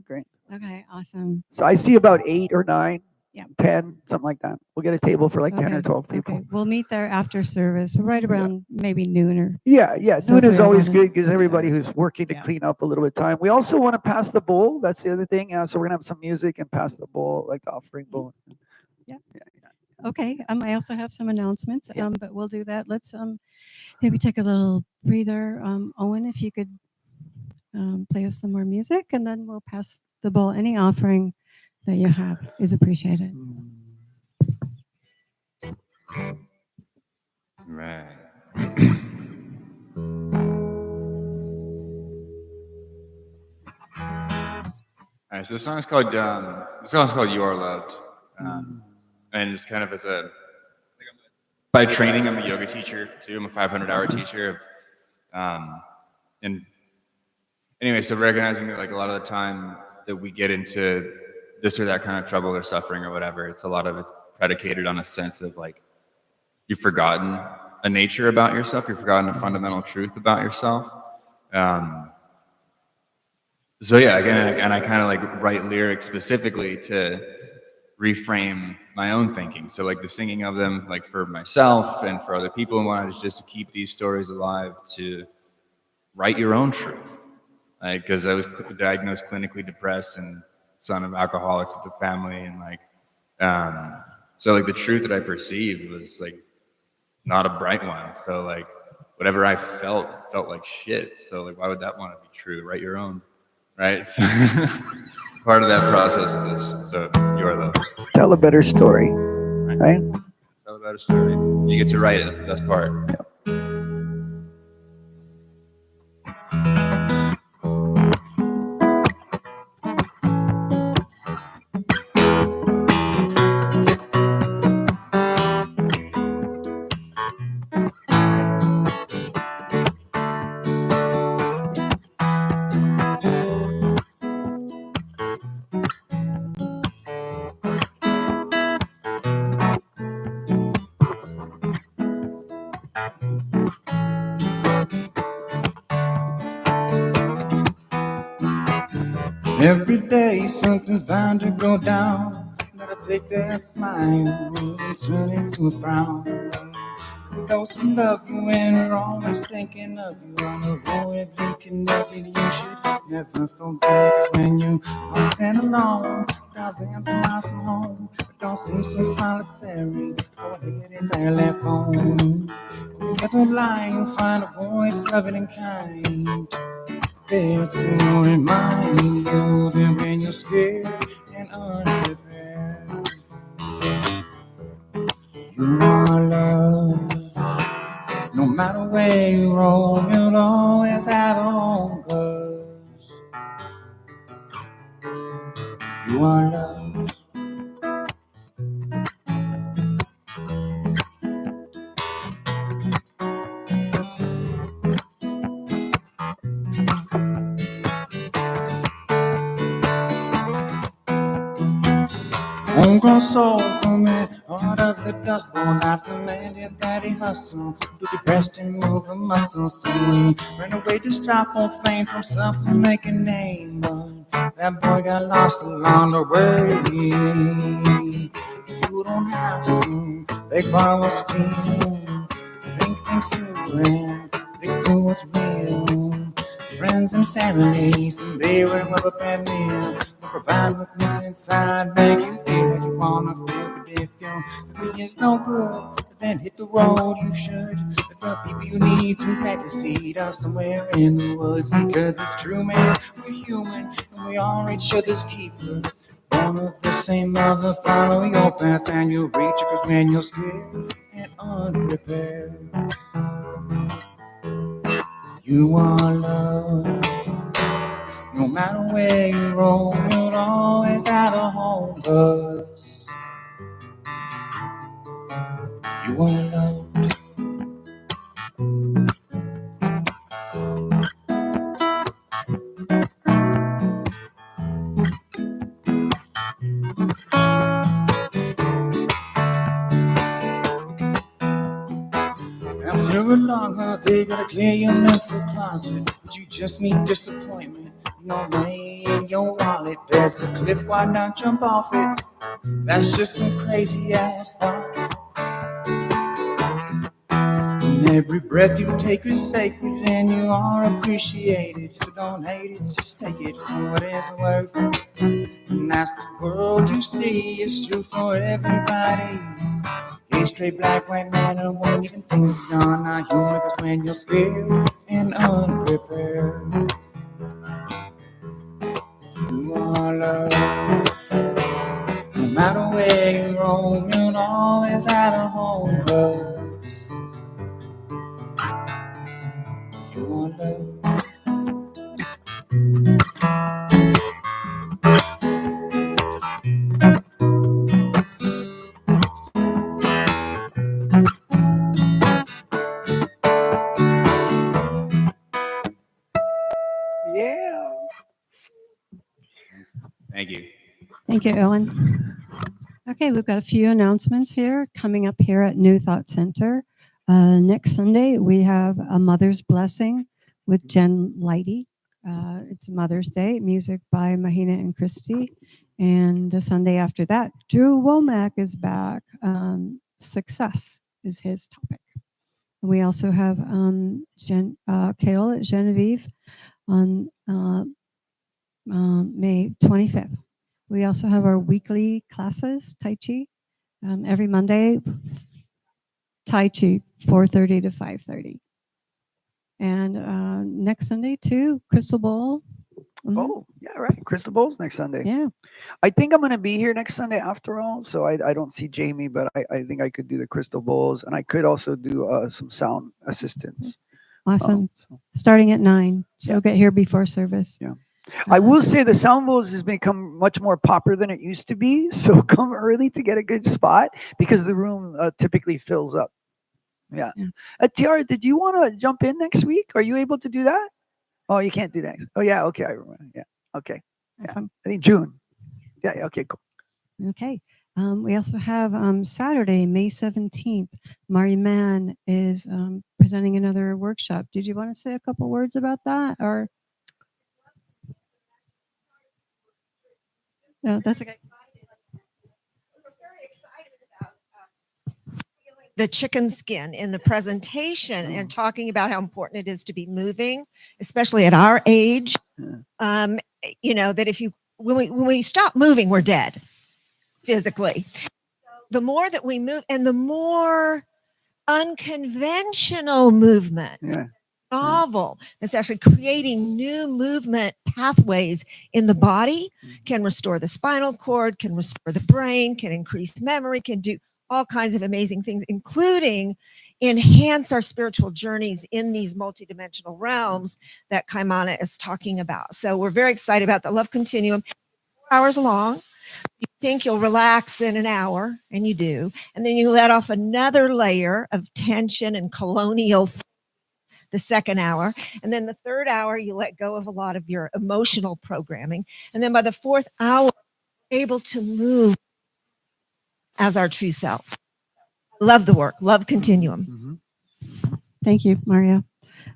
great. Okay, awesome. So I see about 8 or 9, Yeah. 10, something like that. We'll get a table for like 10 or 12 people. Okay, we'll meet there after service, right around maybe noon or. Yeah, So noon if is we all always wanna- good because everybody who's working to clean up a little bit of time. We also want to pass the bowl. That's the other thing. So we're gonna have some music and pass the bowl, like the offering bowl. Okay, I also have some announcements, but we'll do that. Let's maybe take a little breather. Owen, if you could play us some more music, and then we'll pass the bowl. Any offering that you have is appreciated. Right. All right, so this song's called "You Are Loved," and it's kind of by training, I'm a yoga teacher too. I'm a 500-hour teacher. And anyway, so recognizing that like a lot of the time that we get into this or that kind of trouble or suffering or whatever, it's predicated on a sense of like you've forgotten a nature about yourself, you've forgotten a fundamental truth about yourself. So yeah, again, and I kind of like write lyrics specifically to reframe my own thinking. So like the singing of them, like for myself and for other people, and wanted just to keep these stories alive, to write your own truth. Like, because I was diagnosed clinically depressed and son of alcoholics with the family, and like, so like the truth that I perceived was like not a bright one. So like whatever I felt like shit. So like, why would that want to be true? Write your own, right? So part of that process was this. So you are loved. Tell a better story, right? Tell a better story. You get to write it. That's the best part. Yep. Every day something's bound to go down. Gotta take that smile and turn it to a frown. Those who love you and are always thinking of you, unavoidably connected, you should never forget. 'Cause when you are standing alone, thousands of miles from home, it don't seem so solitary. Go ahead and dial that phone. On the other line, you'll find a voice loving and kind, there to remind you that when you're scared and unprepared, you are loved. No matter where you roam, you'll always have a home, 'cause you are loved. Homegrown soul from it, out of the dust, born after landed daddy hustle. Do the best and move a muscle, so we ran away to strive for fame from self to make a name. But That boy got lost along the way. You don't have to beg, borrow, steal. Think things through and stick to what's real. Friends and family, someday will rub up at me. Will provide what's missing inside, make you feel what you wanna feel. But if your feeling is no good, then hit the road. You should. The people you need to plant the seed are somewhere in the woods. Because it's true, man, we're human and we are each other's keeper. Born of the same mother, follow your path and you'll reach it. 'Cause when you're scared and unprepared, you are loved. No matter where you roam, you'll always have a home. 'Cause you are loved. After a long hard day, gotta clear your mental closet. But you just meet disappointment. No money in your wallet. There's a cliff, why not jump off it? That's just some crazy ass thought. And every breath you take is sacred and you are appreciated. So don't hate it, just take it for what it's worth. And that's the world you see is true for everybody. Gay, straight, black, white man or woman, even things are gone not human. 'Cause when you're scared and unprepared, you are loved. No matter where you roam, you'll always have a home. 'Cause you are loved. Yeah. Thank you. Thank you, Ellen. Okay, we've got a few announcements here coming up here at New Thought Center. Next Sunday, we have a Mother's Blessing with Jen Lighty. It's Mother's Day, music by Mahina and Christy. And the Sunday after that, Drew Womack is back. Success is his topic. And we also have Kale Genevieve on May 25th. We also have our weekly classes, Tai Chi, every Monday, Tai Chi, 4:30 to 5:30. And next Sunday, too, Crystal Bowl. Oh, yeah, right. Crystal Bowl's next Sunday. Yeah. I think I'm going to be here next Sunday after all. So I don't see Jamie, but I think I could do the Crystal Bowls. And I could also do some sound assistance. Awesome. Starting at 9. So get here before service. Yeah. I will say the sound bowls has become much more popular than it used to be. So come early to get a good spot because the room typically fills up. Yeah. Tiara, did you want to jump in next week? Are you able to do that? Oh, you can't do that. Oh, yeah. Okay. I remember. Yeah. Okay. Yeah. Awesome. I think June. Yeah. Okay. Cool. Okay. We also have Saturday, May 17th. Mari Mann is presenting another workshop. Did you want to say a couple words about that? Or no, that's okay. The chicken skin in the presentation and talking about how important it is to be moving, especially at our age. You know, that when we stop moving, we're dead physically. The more that we move and the more unconventional movement, novel, that's actually creating new movement pathways in the body, can restore the spinal cord, can restore the brain, can increase memory, can do all kinds of amazing things, including enhance our spiritual journeys in these multidimensional realms that Kaimana is talking about. So we're very excited about the Love Continuum. 4 hours long. You think you'll relax in an hour, and you do. And then you let off another layer of tension and colonial the second hour. And then the third hour, you let go of a lot of your emotional programming. And then by the fourth hour, you're able to move as our true selves. Love the work. Love Continuum. Thank you, Maria.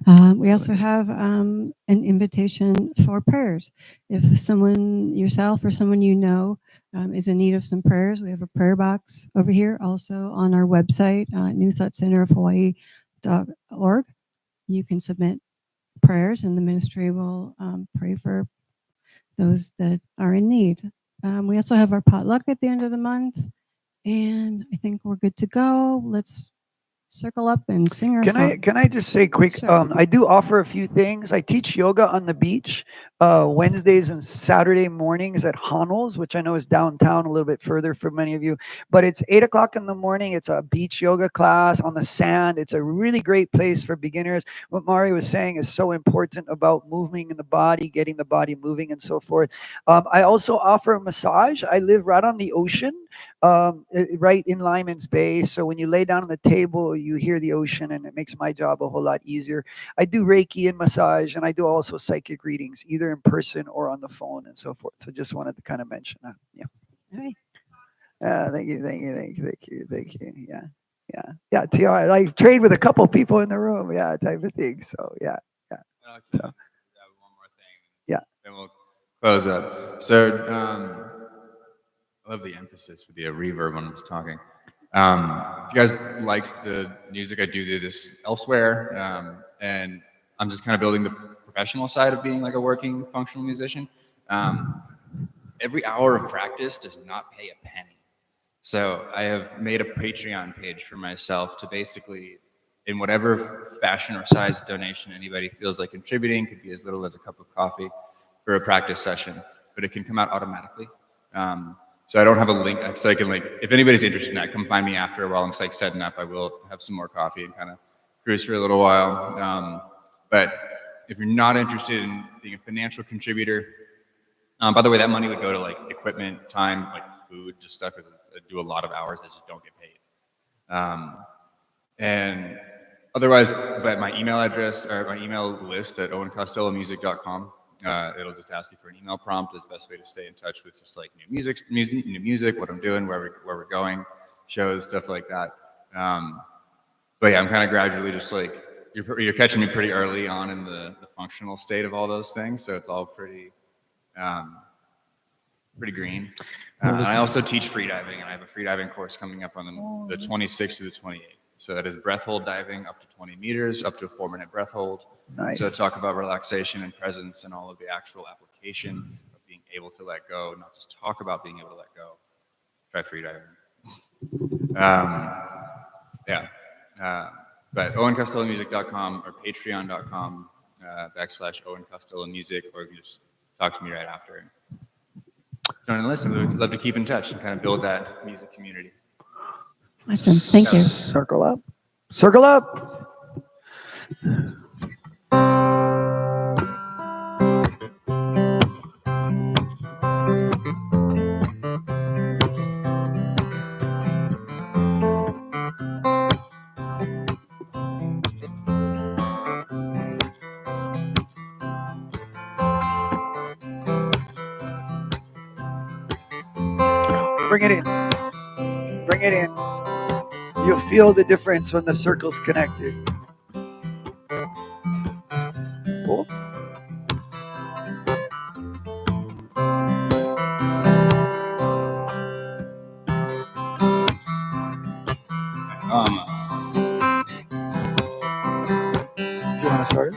We also have an invitation for prayers. If someone, yourself or someone you know, is in need of some prayers, we have a prayer box over here. Also on our website, newthoughtcenterofhawaii.org, you can submit prayers and the ministry will pray for those that are in need. We also have our potluck at the end of the month, and I think we're good to go. Let's circle up and sing our song. Can I just say quick? Sure. I do offer a few things. I teach yoga on the beach Wednesdays and Saturday mornings at Honnold's, which I know is downtown a little bit further for many of you. But it's 8 o'clock in the morning. It's a beach yoga class on the sand. It's a really great place for beginners. What Mari was saying is so important about moving in the body, getting the body moving, and so forth. I also offer a massage. I live right on the ocean, right in Lyman's Bay. So when you lay down on the table, you hear the ocean, and it makes my job a whole lot easier. I do Reiki and massage, and I do also psychic readings, either in person or on the phone and so forth. So just wanted to kind of mention that. Yeah. All right. Thank you. Yeah. TR, I trade with a couple people in the room. Yeah, type of thing. So yeah. So, yeah. Then we'll close up. So I love the emphasis with the reverb when I was talking. If you guys liked the music, I do this elsewhere, and I'm just kind of building the professional side of being like a working functional musician. Every hour of practice does not pay a penny. So I have made a Patreon page for myself to basically, in whatever fashion or size donation anybody feels like contributing, could be as little as a cup of coffee for a practice session, but it can come out automatically. So I don't have a link, so I can if anybody's interested in that, come find me after while I'm setting up. I will have some more coffee and kind of cruise for a little while. But if you're not interested in being a financial contributor, by the way, that money would go to equipment, time, food, just stuff, because I do a lot of hours that just don't get paid. And otherwise, but my email address or my email list at owencostellomusic.com. It'll just ask you for an email prompt. Is the best way to stay in touch with just new music, what I'm doing, where we're going, shows, stuff like that. But yeah, I'm kind of gradually just you're catching me pretty early on in the functional state of all those things, so it's all pretty green. And I also teach freediving, and I have a freediving course coming up on the 26th to the 28th. So that is breath hold diving up to 20 meters, up to a 4-minute breath hold. Nice. So talk about relaxation and presence and all of the actual application of being able to let go, not just talk about being able to let go. Try freediving. But owencostellomusic.com or patreon.com /OwenCostelloMusic, or you can just talk to me right after. Join and listen. We'd love to keep in touch and kind of build that music community. Awesome. Thank you. Circle up. Circle up. Bring it in. Bring it in. You'll feel the difference when the circle's connected. Cool. Do you want to start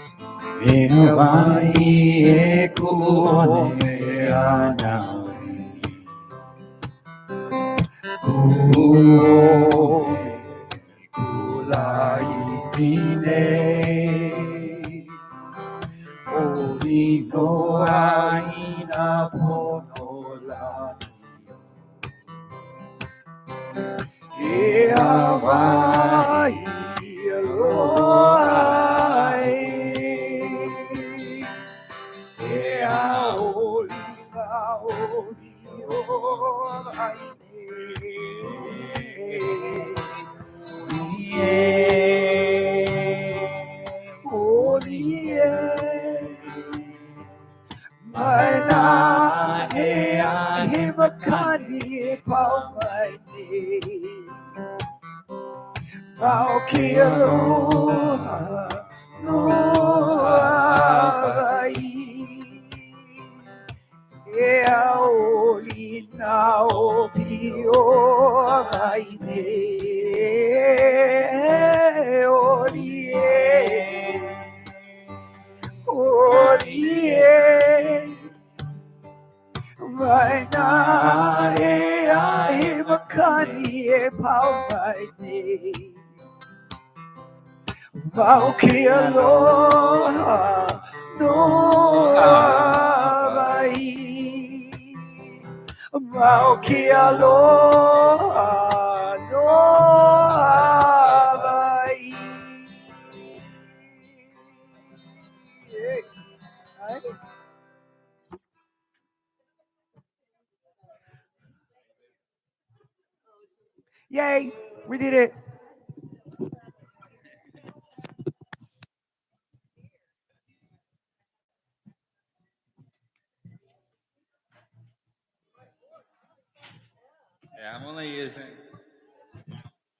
no vai. E aoli na opio vai ne orie orie vai na e ai makani e pau vai ne Vau que aloha no vai. Vau que aloha no vai. Yay, we did it. Yeah, I'm only using